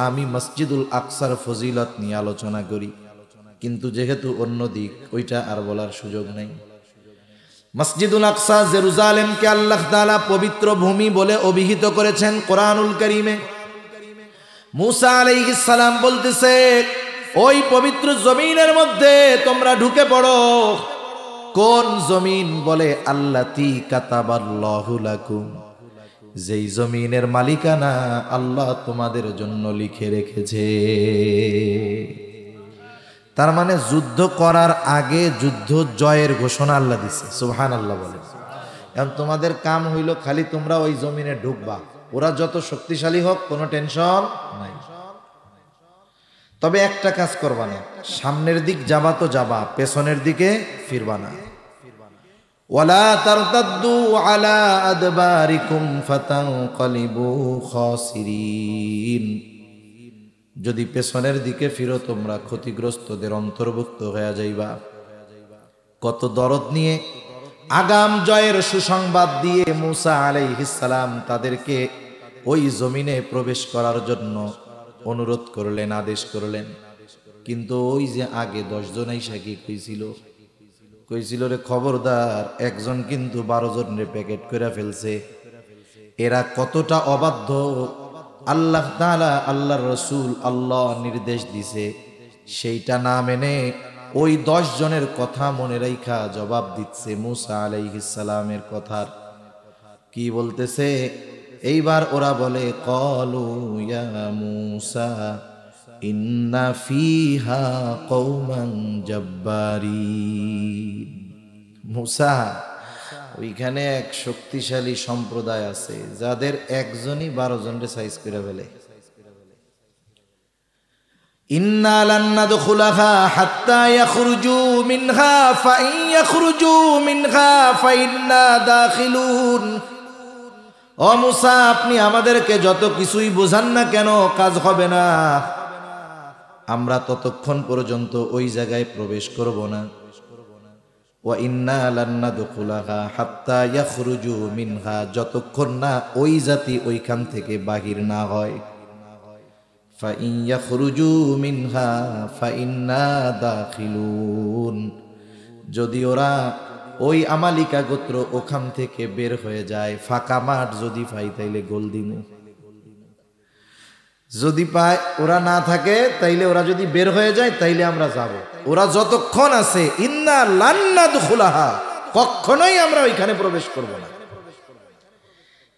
আমি মসজিদুল আকসার ফজিলত নিয়ে আলোচনা করি, কিন্তু যেহেতু অন্য দিক, ওইটা আর বলার সুযোগ নেই। মসজিদুল আকসা জেরুজালেমকে আল্লাহ তাআলা পবিত্র ভূমি বলে অভিহিত করেছেন কোরআনুল কারীমে। মুসা আলাইহিস সালাম বলতেছে, ওই পবিত্র জমিনের মধ্যে তোমরা ঢুকে পড়ো। কোন জমিন? বলে আল্লাতী কাতাবাল্লাহু লাকুম, যেই জমিনের মালিকানা আল্লাহ তোমাদের জন্য লিখে রেখেছে। তার মানে যুদ্ধ করার আগে যুদ্ধ জয়ের ঘোষণা আল্লাহ দিচ্ছে। সুবহানাল্লাহ বলেন। এখন তোমাদের কাম হইল খালি তোমরা ওই জমিনে ঢুকবা, ওরা যত শক্তিশালী হোক কোনো টেনশন নাই। তবে একটা কাজ করবা না, সামনের দিক যাবা তো যাবা, পেছনের দিকে ফিরবা না। ওয়ালা তারতাদ্দু আলা আদবারিকুম ফাতানকালিবু খাসিরিন, যদি পেছনের দিকে ফিরো তোমরা ক্ষতিগ্রস্তদের অন্তর্ভুক্ত হয়ে যাইবা। কত দরদ নিয়ে আগাম জয়ের সুসংবাদ দিয়ে মুসা আলাইহিস সালাম তাদেরকে ওই জমিনে প্রবেশ করার জন্য অনুরোধ করলেন, আদেশ করলেন। কিন্তু ওই যে আগে 10 জন আইসা কি কইছিল রে, খবরদার, একজন কিন্তু 12 জনের প্যাকেট করে ফেলছে। এরা কতটা অবাধ্য! আল্লাহ তাআলা, আল্লাহর রাসূল, আল্লাহ নির্দেশ দিছে, সেইটা না মেনে ওই 10 জনের কথা মনে রাইখা জবাব দিচ্ছে মুসা আলাইহিস সালামের কথার। কি বলতেছে? এইবার ওরা বলে, ক্বালু ইয়া মুসা ইন্না ফিহা কওমান জাব্বারিন। মুসা, ওইখানে এক শক্তিশালী সম্প্রদায় আছে যাদের একজনই 12 জনকে সাইজ করে ফেলে। ইন্না লান নাদখুলাহা হাত্তা ইয়াখরুজু মিনহা ফাইন ইয়াখরুজু মিনহা ফাইন্না দাখিলুন। ও মুসা, আপনি আমাদেরকে যত কিছুই বোঝান না কেন, কাজ হবে না। আমরা ততক্ষণ পর্যন্ত ওই জায়গায় প্রবেশ করব না। ওয়া ইন্না লান নাদখুলাহা হাত্তা ইয়াখরুজু মিনহা, যতক্ষণ না ওই জাতি ওইখান থেকে বাহির না হয়। ফাইন ইয়াখরুজু মিনহা ফাইন্না দাখিলুন, যদি ওরা ওই আমালিকা গোত্র ওখান থেকে বের হয়ে যায়, ফাঁকা মাঠ যদি পাই তাইলে গোল দিমু। যদি পায়, ওরা না থাকে তাইলে, ওরা যদি বের হয়ে যায় তাইলে আমরা যাব। ওরা যতক্ষণ আছে, ইন্না লান নাদখুলাহা, কখনোই আমরা ওইখানে প্রবেশ করব না।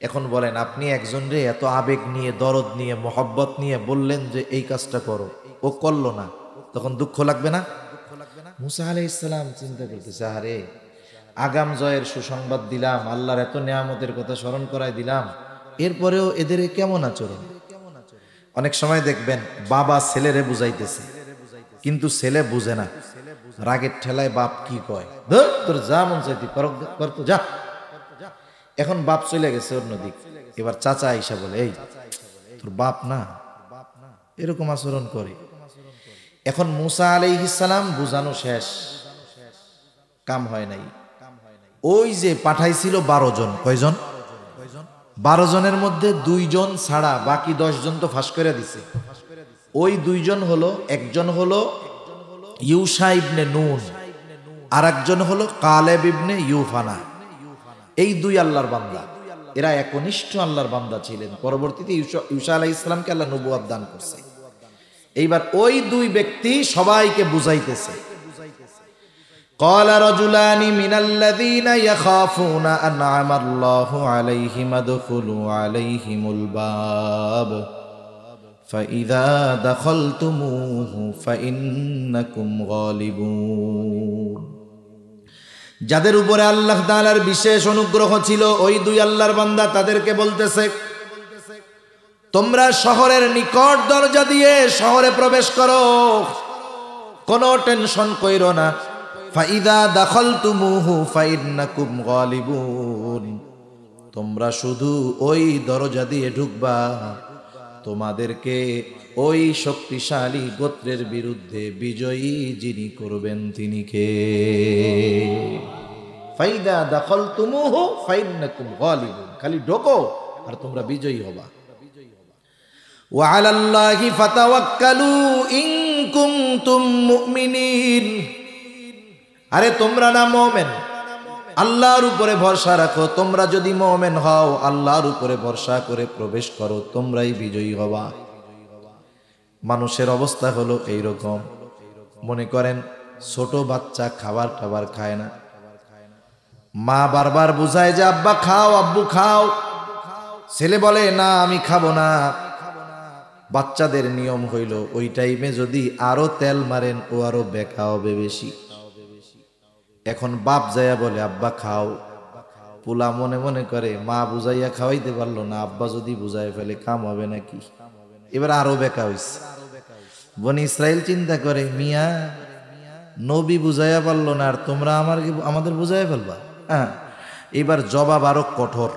এখন বলেন, আপনি একজন রে এত আবেগ নিয়ে, দরদ নিয়ে, মোহব্বত নিয়ে বললেন যে এই কাজটা করো, ও করলো না, তখন দুঃখ লাগবে না? মুসা আলাইহিস সালাম চিন্তা করতেছে, আরে আগাম জয়ের সুসংবাদ দিলাম, আল্লাহর এত নেয়ামতের কথা স্মরণ করাই দিলাম, এরপরেও এদের কেমন আচরণ। অনেক সময় দেখবেন বাবা ছেলেরে বুঝাইতেছে, কিন্তু ছেলে বুঝে না, রাগের ঠেলায় বাপ কি কয়, ধুর, তোর যা মন চাইতি করতো যা। এখন বাপ চলে গেছে অন্যদিক, এবার চাচা আইসা বলে, এই তোর বাপ না এরকম আচরণ করে। এখন মুসা আলাইহিস সালাম বুঝানো শেষ, কাম হয় নাই। ওই যে পাঠাইছিল 12 জন, কয়জন? 12 জনের মধ্যে 2 জন ছাড়া বাকি 10 জন তো ফাঁস করে দিছে। ওই 2 জন হলো, একজন হলো ইউশা ইবনে নুন, আর একজন হলো কালেব ইবনে ইউফানা। এই 2 আল্লাহর বান্দা, এরা একনিষ্ঠ আল্লাহর বান্দা ছিলেন। পরবর্তীতে ইউশা আলাইহিস সালামকে আল্লাহ নবুয়ত দান করছে। এইবার ওই 2 ব্যক্তি সবাইকে বুঝাইতেছে। قال رجلان من الذين يخافون أنعم الله عليهم ادخلوا عليهم الباب فإذا دخلتموه فإنكم غالبون। যাদের উপরে আল্লাহ তাআলার বিশেষ অনুগ্রহ ছিল, ওই 2 আল্লাহর বান্দা তাদেরকে বলতেছে, তোমরা শহরের নিকট দরজা দিয়ে শহরে প্রবেশ করো, কোনো টেনশন কইরো না। ফাইদা দাখালতুমুহু ফাইন্নাকুম গালিবুন, তোমরা শুধু ওই দরজা দিয়ে ঢুকবা, তোমাদেরকে ওই শক্তিশালী গোত্রের বিরুদ্ধে বিজয়ী যিনি করবেন তিনি কে? ফাইদা দাখালতুমুহু ফাইন্নাকুম গালিবুন, খালি ঢোকো আর তোমরা বিজয়ী হবা। ওয়া আলাল্লাহি ফাতাওয়াক্কালু ইন কুনতুম মুমিনিন। আরে তোমরা না মুমিন, আল্লাহর উপরে ভরসা রাখো। তোমরা যদি মুমিন হও, আল্লাহর উপরে ভরসা করে প্রবেশ করো, তোমরাই বিজয়ী হবা। মানুষের অবস্থা হলো এইরকম। মনে করেন ছোট বাচ্চা খাবার টাবার খায় না, মা বারবার বুঝায় যে আব্বা খাও, আব্বু খাও, ছেলে বলে না আমি খাবো না। বাচ্চাদের নিয়ম হইল ওই টাইমে যদি আরো তেল মারেন ও আরো বেকা হবে বেশি। এখন বাপ যায়া বলে আব্বা খাও, পোলা মনে মনে করে মা বুঝাইয়া খাওয়াইতে পারলো না, আব্বা যদি বুঝাই ফেলে কাম হবে নাকি, এবার আরো বেকা হইছে। বনি ইসরাইল চিন্তা করে মিয়া নবী বুঝাইয়া পারলো না, আর তোমরা আমাদের বুঝাইয়া ফেলবা। হ্যাঁ, এবার জবাব আরো কঠোর।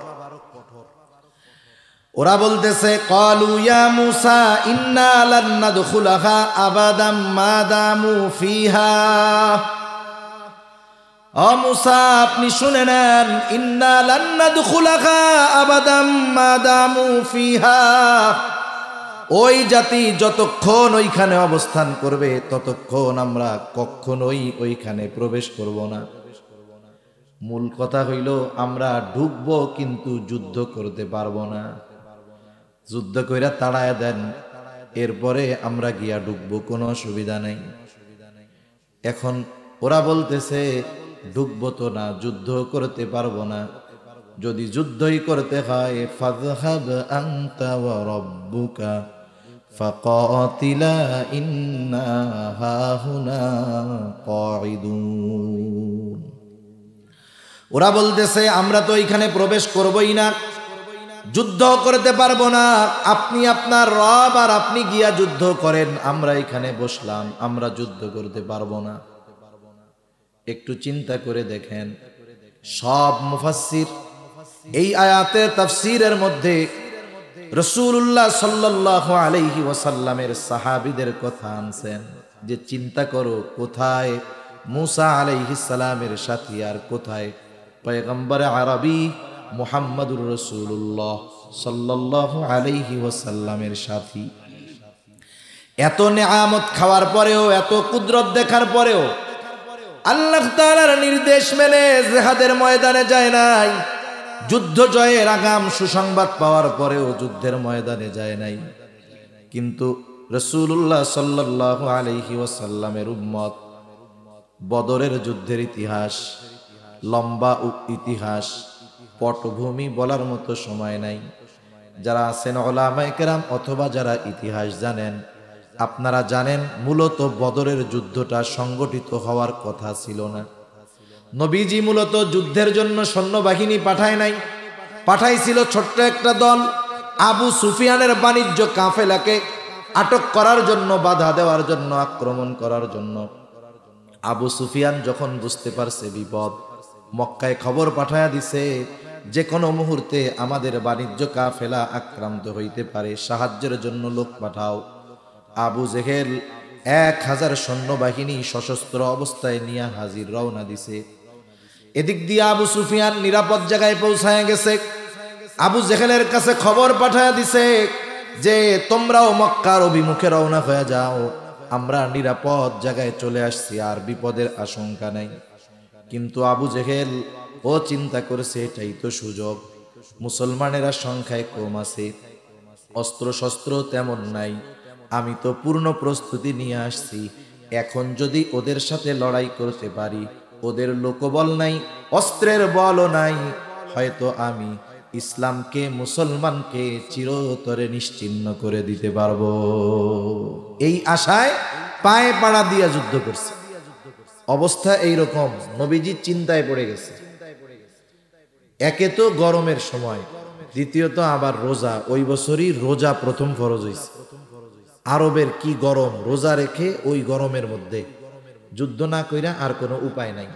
ওরা বলতেছে ক্বালু ইয়া মূসা ইন্না লান নাদখুলাহা আবাদাম মা দামু ফিহা। ও মূসা আপনি শুনে নেন, ইন্না লান নাদখুলাহা আবাদাম মা দামু ফিহা। ওই জাতি যতক্ষণ ওইখানে অবস্থান করবে ততক্ষণ আমরা কখনোই ওইখানে প্রবেশ করব না। মূল কথা হইল আমরা ঢুকবো কিন্তু যুদ্ধ করতে পারবো না। যুদ্ধ কইরা তাড়ায় দেন, এরপরে আমরা গিয়া ঢুকবো, কোনো অসুবিধা নেই। এখন ওরা বলতেছে ঢুকবো তো না, যুদ্ধ করতে পারবো না। যদি যুদ্ধই করতে হয় ফাযহাব আনতা ওয়া রাব্বুকা ফাকাতিলা ইন্না হাহুনা কাঈদুন। ওরা বলতেছে আমরা তো এখানে প্রবেশ করবই না, যুদ্ধ করতে পারবো না। আপনি আপনার রব আর আপনি গিয়া যুদ্ধ করেন, আমরা এখানে বসলাম, আমরা যুদ্ধ করতে পারবো না। একটু চিন্তা করে দেখেন, সব মুফাসসির এই আয়াতের তাফসীরের মধ্যে রাসূলুল্লাহ সাল্লাল্লাহু আলাইহি ওয়াসাল্লামের সাহাবীদের কথা আনছেন যে চিন্তা করো কোথায় মূসা আলাইহিস সালামের সাথী আর কোথায় পয়গম্বর আরবি মুহাম্মদুর রাসূলুল্লাহ সাল্লাল্লাহু আলাইহি ওয়াসাল্লামের সাথী। এত নেয়ামত খাওয়ার পরেও, এত কুদরত দেখার পরেও আল্লাহ তাআলার নির্দেশ মেনে জিহাদের ময়দানে যায় নাই। যুদ্ধ জয়ের আগাম সুসংবাদ পাওয়ার পরেও যুদ্ধের ময়দানে যায় নাই। কিন্তু রাসূলুল্লাহ সাল্লাল্লাহু আলাইহি ওয়াসাল্লামের উম্মত বদরের যুদ্ধের ইতিহাস, লম্বা ইতিহাস, পটভূমি বলার মতো সময় নাই। যারা আছেন উলামায়ে কেরাম অথবা যারা ইতিহাস জানেন, আপনারা জানেন মূলত বদরের যুদ্ধটা সংগঠিত হওয়ার কথা ছিল না। নবীজি মূলত যুদ্ধের জন্য সৈন্যবাহিনী পাঠায় নাই, পাঠাইছিল ছোট্ট একটা দল আবু সুফিয়ানের বাণিজ্য কাফেলাকে আটক করার জন্য, বাধা দেওয়ার জন্য, আক্রমণ করার জন্য। আবু সুফিয়ান যখন বুঝতে পারছে বিপদ, মক্কায় খবর পাঠায়া দিছে যে কোনো মুহূর্তে আমাদের বাণিজ্য কাফেলা আক্রান্ত হইতে পারে, সাহায্যের জন্য লোক পাঠাও। আবু জেহেল 1000 সৈন্যবাহিনী সশস্ত্র অবস্থায় নিয়ে হাজির রওনা দিছে। এদিক দিয়ে আবু সুফিয়ান নিরাপদ জায়গায় পৌঁছায় গেছে। আবু জেহেলের কাছে খবর পাঠায় দিছে যে তোমরাও মক্কার অভিমুখে রওনা হয়ে যাও, আমরা নিরাপদ জায়গায় চলে আসছি, আর বিপদের আশঙ্কা নাই। কিন্তু আবু জেহেল ও চিন্তা করেছে এটাই তো সুযোগ, মুসলমানেরা সংখ্যায় কম আছে, অস্ত্র শস্ত্র তেমন নাই, আমি তো পূর্ণ প্রস্তুতি নিয়ে আসছি। এখন যদি ওদের সাথে লড়াই করতে পারি, ওদের লোকবল নাই, অস্ত্রের বলও নাই, হয়তো আমি ইসলামকে, মুসলমানকে চিরতরে নিশ্চিহ্ন করে দিতে পারবো। এই আশায় পায়ে পাড়া দিয়া যুদ্ধ করছে। অবস্থা এইরকম, নবীজি চিন্তায় পড়ে গেছে। একে তো গরমের সময়, দ্বিতীয়ত আবার রোজা, ওই বছরই রোজা প্রথম ফরজ হয়েছে। আরবের কি গরম, রোজা রেখে ওই গরমের মধ্যে যুদ্ধ না কইরা আর কোনো উপায় নাই।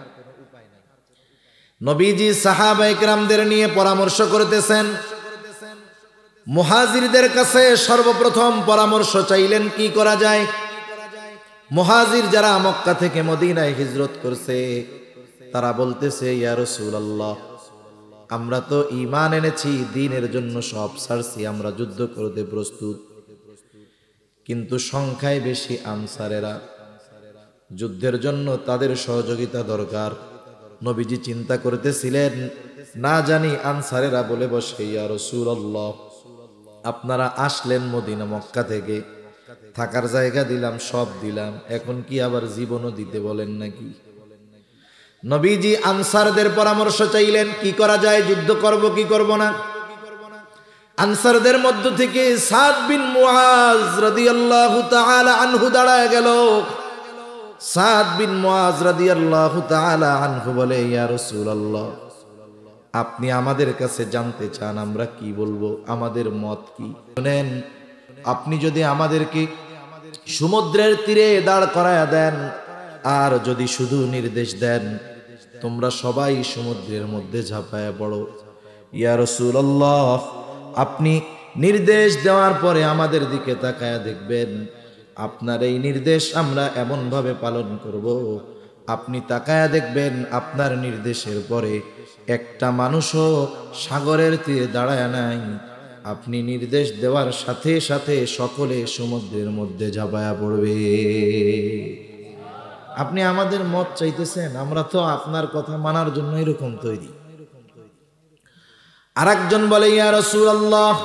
নবীজি সাহাবায়ে কেরামদের নিয়ে পরামর্শ করতেছেন। মুহাজিরদের কাছে সর্বপ্রথম পরামর্শ চাইলেন কি করা যায়। মুহাজির যারা মক্কা থেকে মদিনায় হিজরত করছে, তারা বলতেছে ইয়া রাসূলুল্লাহ, আমরা তো ঈমান এনেছি, দ্বীনের জন্য সব ছাড়ছি, আমরা যুদ্ধ করতে প্রস্তুত, কিন্তু সংখ্যায় বেশি আনসারেরা। যুদ্ধের জন্য তাদের সহযোগিতা দরকার। নবীজি চিন্তা করতেছিলেন, না জানি আনসারেরা বলে বসে, ইয়া রাসূলুল্লাহ, আপনারা আসলেন মদিনা মক্কা থেকে, থাকার জায়গা দিলাম, সব দিলাম, এখন কি আবার জীবনও দিতে বলেন নাকি? নবীজি আনসারদের পরামর্শ চাইলেন, কি করা যায়, যুদ্ধ করব কি করব না। আনসারদের মধ্য থেকে সাদ বিন মুআজ রাদিয়াল্লাহু তাআলা আনহু দাঁড়ায় গেল। সাদ বিন মুআজ রাদিয়াল্লাহু তাআলা আনহু বলে, ইয়া রাসূলুল্লাহ, আপনি আমাদের কাছে জানতে চান আমরা কি বলবো, আমাদের মত কি? শুনেন, আপনি যদি আমাদেরকে সমুদ্রের তীরে দাঁড় করায়া দেন আর যদি শুধু নির্দেশ দেন, তোমরা সবাই সমুদ্রের মধ্যে ঝাঁপায়া পড়ো, ইয়া রাসূলুল্লাহ, আপনি নির্দেশ দেওয়ার পরে আমাদের দিকে তাকায়া দেখবেন, আপনার এই নির্দেশ আমরা এমন ভাবে পালন করব, আপনি তাকায়া দেখবেন আপনার নির্দেশের পরে একটা মানুষও সাগরের তীরে দাঁড়ায় নাই, আপনি নির্দেশ দেওয়ার সাথে সাথে সকলে সমুদ্রের মধ্যে ঝাঁপায়া পড়বে। আপনি আমাদের মত চাইতেছেন, আমরা তো আপনার কথা মানার জন্য এরকম তৈরি। আরেকজন বলে, ইয়া রাসূলুল্লাহ,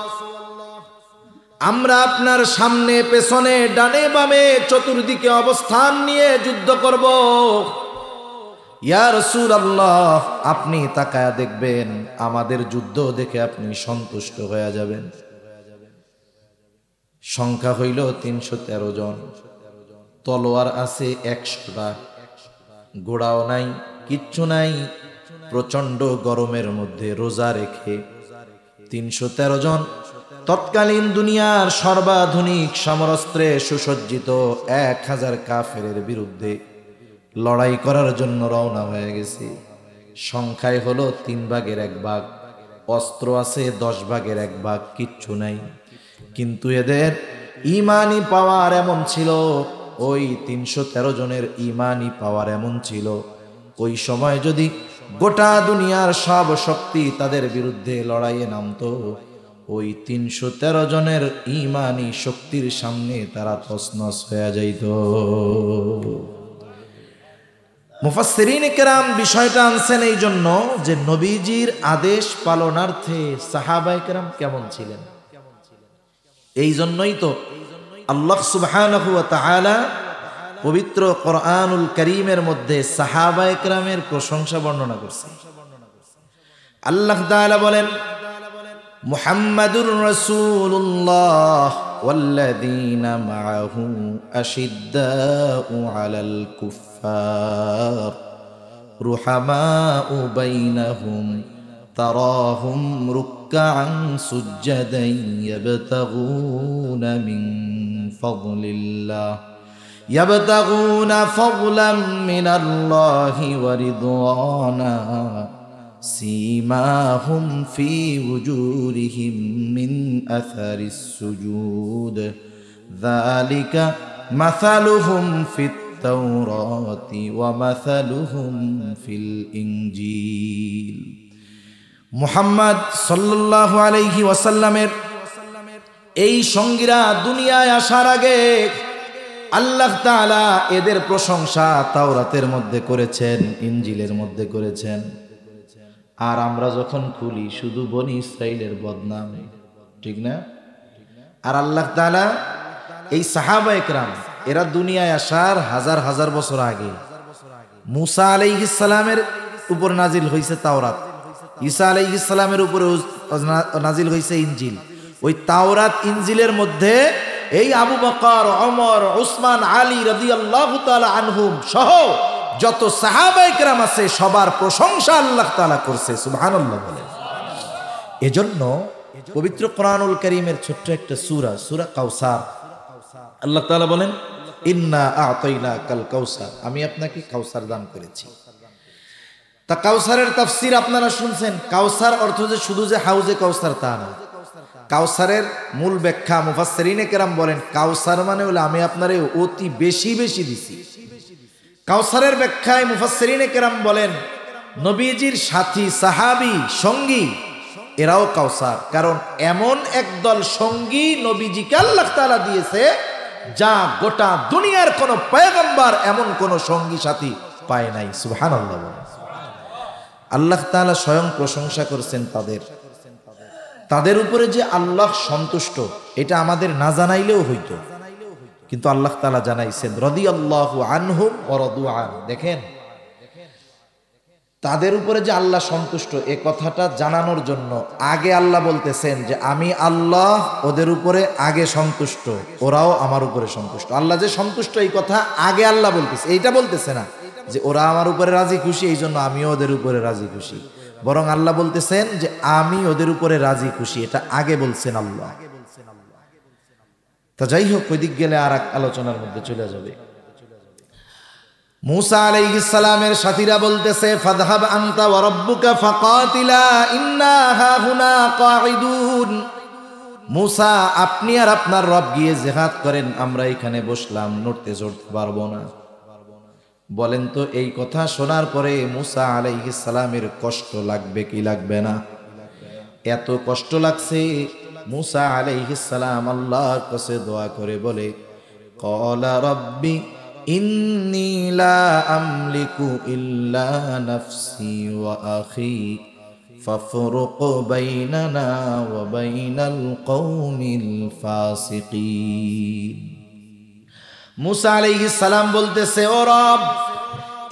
আমরা আপনার সামনে পেছনে ডানে বামে চতুর্দিকে অবস্থান নিয়ে যুদ্ধ করব। ইয়া রাসূলুল্লাহ, আপনি তাকায়া দেখবেন, আমাদের যুদ্ধ দেখে আপনি সন্তুষ্ট হয়ে যাবেন। সংখ্যা হইল ৩১৩ জন, তলোয়ার আছে ১০০টা, ঘোড়াও নাই, কিচ্ছু নাই, প্রচন্ড গরমের মধ্যে রোজা রেখে ৩১৩ জন তৎকালীন দুনিয়ার সর্বাধুনিক সমরাস্ত্রে সুসজ্জিত ১,০০০ কাফেরের বিরুদ্ধে লড়াই করার জন্য রওনা হয়ে গেছে। সংখ্যায় হলো ৩ ভাগের ১ ভাগ, অস্ত্র আছে ১০ ভাগের ১ ভাগ, কিচ্ছু নাই। কিন্তু এদের ইমানি পাওয়ার এমন ছিল, ওই ৩১৩ জনের ইমানি পাওয়ার এমন ছিল, ওই সময় যদি গোটা দুনিয়ার সব শক্তি তাদের বিরুদ্ধে লড়াইয়ে নামতো, ওই ৩১৩ জনের ইমানি শক্তির সামনে তারা তছনছ হয়ে যাইত। মুফাসসিরিনে কেরাম বিষয়টা আনছেন এই জন্য যে নবীজির আদেশ পালনার্থে সাহাবায়ে কেরাম কেমন ছিলেন। এই জন্যই তো আল্লাহ সুবহানাহু ওয়া তাআলা পবিত্র কোরআনুল কারীমের মধ্যে সাহাবায়ে কেরামের প্রশংসা বর্ণনা করছেন। আল্লাহ তাআলা বলেন, মুহাম্মাদুর রাসূলুল্লাহ ওয়াল্লাযীনা মাআহু আশিদ্দাউ আলাল কুফফার রুহামাউ বাইনাহুম তারাহুম রুকআন সুজ্জাদান ইয়াবতাগুনা মিন ফাদলিল্লাহ يبتغون فضلا من الله ورضوانا سيماهم في وجوههم من أثر السجود ذلك مثلهم في التوراة ومثلهم في الإنجيل মুহাম্মদ সাল্লাল্লাহু আলাইহি ওয়াসাল্লামের এই সঙ্গীরা দুনিয়ায় আসার আগে আল্লাহ তাআলা এদের প্রশংসা তাওরাতের মধ্যে করেছেন, ইনজিলের মধ্যে করেছেন। আর আমরা যখন খুলি শুধু বনি ইসরাইলের বদনাম, ঠিক না? আর আল্লাহ তাআলা এই সাহাবায়ে কেরাম এরা দুনিয়ায় আসার হাজার হাজার বছর আগে মুসা আলাইহিস সালামের উপর নাজিল হয়েছে তাওরাত, ঈসা আলাইহিস সালামের উপরে নাজিল হয়েছে ইনজিল। ওই তাওরাত ইনজিলের মধ্যে এই আবু বকর, ওমর, উসমান, আলী রাদিয়াল্লাহু তাআলা আনহুম সহ যত সাহাবায়ে কেরাম আছে সবার প্রশংসা আল্লাহ তাআলা করছে, সুবহানাল্লাহ বলেন। এজন্য পবিত্র কোরআনুল কারীমের ছোট্ট একটা সূরা, সূরা কাউসার, আল্লাহ তাআলা বলেন, ইন্না আ'তাইনাকাল কাউসার, আমি আপনাকে কাউসার দান করেছি। তা কাউসারের তাফসীর আপনারা শুনছেন। কাউসার অর্থ যে শুধু যে হাউজে কাউসার তা না। কাউসারের মূল ব্যাখ্যা মুফাসসিরিনে কেরাম বলেন, কাউসার মানে হলো আমি আপনারে অতি বেশি বেশি দিছি। কাউসারের ব্যাখ্যায় মুফাসসিরিনে কেরাম বলেন, নবীজির সাথী সাহাবী সঙ্গী এরাও কাউসার। কারণ এমন একদল সঙ্গী নবীজিকে আল্লাহ তাআলা দিয়েছে যা গোটা দুনিয়ার কোন পয়গম্বর এমন কোন সঙ্গী সাথী পায় নাই। সুবহানাল্লাহ। আল্লাহ তাআলা স্বয়ং প্রশংসা করছেন তাদের উপরে যে আল্লাহ সন্তুষ্ট, এটা আমাদের না জানাইলেও হইতো, কিন্তু আল্লাহ তাআলা জানাইছেন রাদিয়াল্লাহু আনহুম ওয়া রাদু আন। দেখেন, তাদের উপরে যে আল্লাহ সন্তুষ্ট এ কথাটা জানানোর জন্য আগে আল্লাহ বলতেছেন যে আমি আল্লাহ ওদের উপরে আগে সন্তুষ্ট, ওরাও আমার উপরে সন্তুষ্ট। আল্লাহ যে সন্তুষ্ট এই কথা আগে আল্লাহ বলতেছে, এইটা বলতেছে না যে ওরা আমার উপরে রাজি খুশি এই জন্য আমিও ওদের উপরে রাজি খুশি, বরং আল্লাহ বলতেছেন যে আমি ওদের উপরে রাজি খুশি, এটা আগে বলছেন আল্লাহ। তা যাই হোক, ওই দিক গেলে আর এক আলোচনার মধ্যে চলে যাবে। মুসা আলাইহিস সালামের সাথীরা বলতেছে ফাযহাব আনতা ওয়া রাব্বুকা ফাকাতিলা ইন্না হাহুনা কাঈদুন। মুসা, আপনি আর আপনার রব গিয়ে জিহাদ করেন, আমরা এখানে বসলাম, নড়তে চড়তে পারবো না। বলেন তো, এই কথা শোনার পরে মুসা আলাইহিস সালামের কষ্ট লাগবে কি লাগবে না? এত কষ্ট লাগছে, মুসা আলাইহিস সালাম আল্লাহর কাছে দোয়া করে বলে ক্বালা রাব্বি ইন্নী লা আমলিকু ইল্লা নাফসি ওয়া আখি ফাফরুক বাইনানা ওয়া বাইনাল কওমিল ফাসিকিন। মুসা আলাইহিস সালাম বলতেছে, ও রব,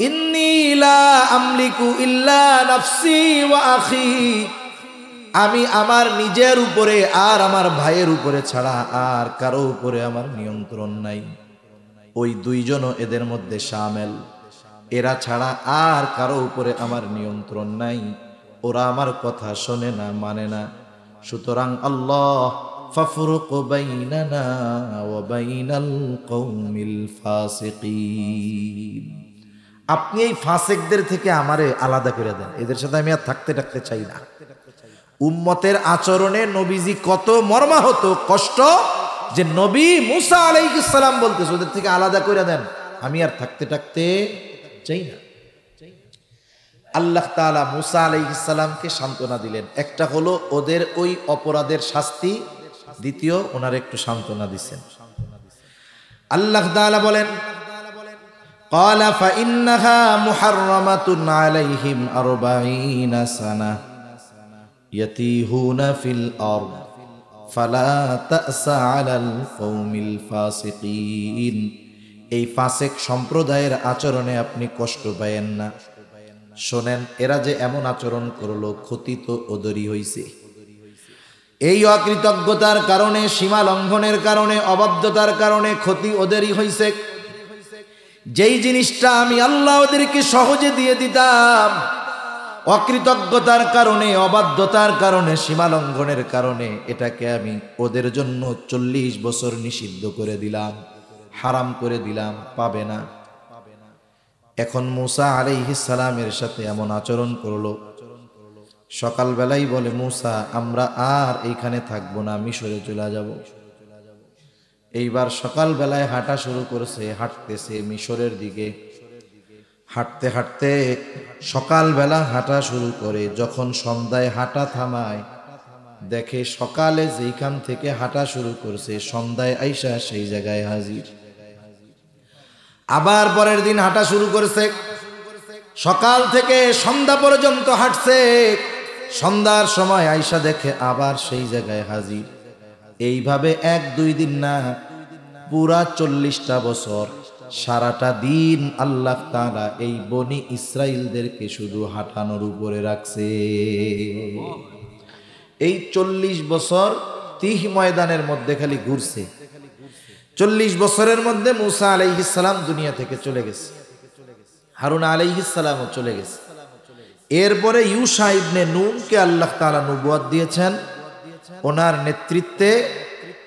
ইন্নী লা আমলিকু ইল্লা নাফসি ওয়া আখি, আমি আমার নিজের উপরে আর আমার ভাইয়ের উপরে ছাড়া আর কারো উপরে আমার নিয়ন্ত্রণ নাই। ওই দুইজনও এদের মধ্যে শামেল, এরা ছাড়া আর কারো উপরে আমার নিয়ন্ত্রণ নাই, ওরা আমার কথা শোনে না, মানে না। সুতরাং আল্লাহ ফাফরুক বাইনানা ওয়া বাইনাল কওমিল ফাসিকিন, আপনি এই ফাসিকদের থেকে আমারে আলাদা করে দেন, এদের সাথে আমি আর থাকতে চাই না। উম্মতের আচরণে নবীজি কত মর্মাহত কষ্ট যে নবী মুসা আলাইহিস সালাম বলতেছে ওদের থেকে আলাদা করে দেন, আমি আর থাকতে চাই না। আল্লাহ তাআলা মুসা আলাইহিস সালামকে সান্ত্বনা দিলেন, একটা হলো ওদের ওই অপরাধের শাস্তি, দ্বিতীয় ওনার একটু সান্ত্বনা দিচ্ছেন। আল্লাহ তাআলা বলেন ক্বালা ফাইন্নাহা মুহাররামাতুন আলাইহিম 40 সানা ইয়াতিহুনা ফিল আরদ ফালা তা'সা আলাল কওমিল ফাসিকিন। এই ফাসিক সম্প্রদায়ের আচরণে আপনি কষ্ট পায়েন না। শোনেন, এরা যে এমন আচরণ করলো, ক্ষতি তো ওদেরই হইছে। এই অকৃতজ্ঞতার কারণে, সীমা লঙ্ঘনের কারণে, অবাধ্যতার কারণে ক্ষতি ওদেরই হইছে। যেই জিনিসটা আমি আল্লাহ ওদেরকে সহজে দিয়ে দিতাম, অকৃতজ্ঞতার কারণে, অবাধ্যতার কারণে, সীমা লঙ্ঘনের কারণে এটাকে আমি ওদের জন্য 40 বছর নিষিদ্ধ করে দিলাম, হারাম করে দিলাম, পাবে না। এখন মুসা আলাইহিস সালামের সাথে এমন আচরণ করলো, সকালবেলাই বলে মুসা আমরা আর এইখানে থাকবো না, মিশরে চলে যাব। এইবার সকালবেলায় হাঁটা শুরু করেছে, হাঁটতেছে মিশরের দিকে। হাঁটতে হাঁটতে সকালবেলা হাঁটা শুরু করে, যখন সন্ধ্যায় হাঁটা থামায়, দেখে সকালে যেইখান থেকে হাঁটা শুরু করছে সন্ধ্যায় আইসা সেই জায়গায় হাজির। আবার পরের দিন হাঁটা শুরু করেছে, সকাল থেকে সন্ধ্যা পর্যন্ত হাঁটছে, সন্ধ্যার সময় আইসা দেখে আবার সেই জায়গায় হাজির। এইভাবে 1-2 দিন না, পুরা 40টা বছর সারাটা দিন আল্লাহ তাআলা এই বনি ইসরাইলদেরকে শুধু হাঁটানোর উপরে রাখছে। এই 40 বছর তিহ ময়দানের মধ্যে খালি ঘুরছে। 40 বছরের মধ্যে মুসা আলাইহিস সালাম দুনিয়া থেকে চলে গেছে, হারুন আলাইহিস সালামও চলে গেছে। এরপরে ইউশা ইবনে নুনকে আল্লাহ তাআলা নবুয়ত দিয়েছেন। ওনার নেতৃত্বে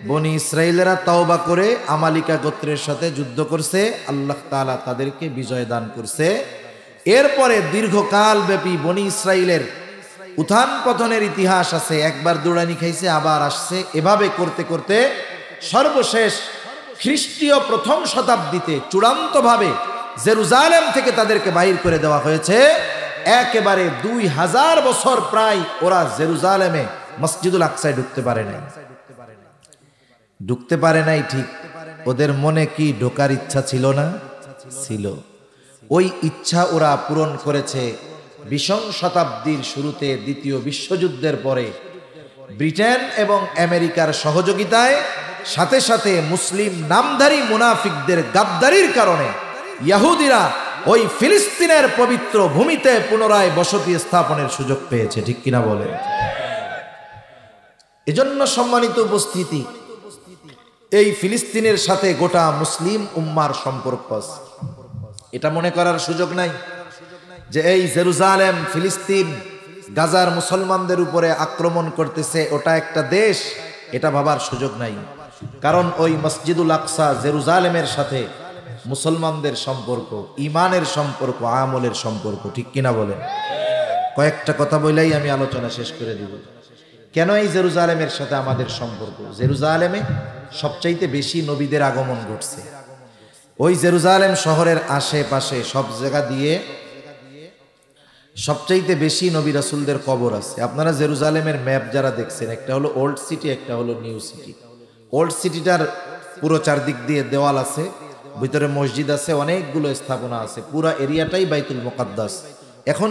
বনি ইসরাইলেরা তওবা করে আমালিকা গোত্রের সাথে যুদ্ধ করছে, আল্লাহ তাআলা তাদেরকে বিজয় দান করছে। এরপরে দীর্ঘকাল ব্যাপী বনি ইসরাইলের উত্থান পতনের ইতিহাস আছে, একবার দৌড়ানি খাইছে আবার আসছে, এভাবে করতে করতে সর্বশেষ খ্রিস্টীয় প্রথম শতাব্দীতে চূড়ান্তভাবে জেরুজালেম থেকে তাদেরকে বাহির করে দেওয়া হয়েছে। একেবারে 2000 বছর প্রায় ওরা জেরুজালেমে মসজিদুল আকসায় ঢুকতে পারে নাই ঠিক, ওদের মনে কি ঢোকার ইচ্ছা ছিল না? ছিল। ওই ইচ্ছা ওরা পূরণ করেছে 20 শতাব্দীর শুরুতে দ্বিতীয় বিশ্বযুদ্ধের পরে ব্রিটেন এবং আমেরিকার সহযোগিতায়, সাথে সাথে মুসলিম নামধারী মুনাফিকদের গাদ্দারির কারণে ইহুদিরা ওই ফিলিস্তিনের পবিত্র ভূমিতে পুনরায় বসতি স্থাপনের সুযোগ পেয়েছে। ঠিক কিনা বলে? এজন্য সম্মানিত উপস্থিতি, এই ফিলিস্তিনের সাথে গোটা মুসলিম উম্মার সম্পর্ক আছে। এটা মনে করার সুযোগ নাই যে এই জেরুজালেম, ফিলিস্তিন, গাজার মুসলমানদের উপরে আক্রমণ করতেছে, ওটা একটা দেশ, এটা ভাবার সুযোগ নাই। কারণ ওই মসজিদুল আকসা জেরুজালেমের সাথে মুসলমানদের সম্পর্ক, ইমানের সম্পর্ক, আমলের সম্পর্ক। ঠিক কিনা বলেন? কয়েকটা কথা বলেই আমি আলোচনা শেষ করে দিব। কেন এই জেরুজালেমের সাথে আমাদের সম্পর্ক? জেরুজালেমে সবচাইতে বেশি নবীদের আগমন ঘটছে। ওই জেরুজালেম শহরের আশেপাশে সব জায়গা দিয়ে সবচাইতে বেশি নবী রাসূলদের কবর আছে। আপনারা জেরুজালেমের ম্যাপ যারা দেখছেন, একটা হলো ওল্ড সিটি, একটা হলো নিউ সিটি। ওল্ড সিটিটার পুরো চারদিক দিয়ে দেওয়াল আছে, ভিতরে মসজিদ আছে, অনেকগুলো স্থাপনা আছে, পুরো এরিয়াটাই বাইতুল মুকাদ্দাস। এখন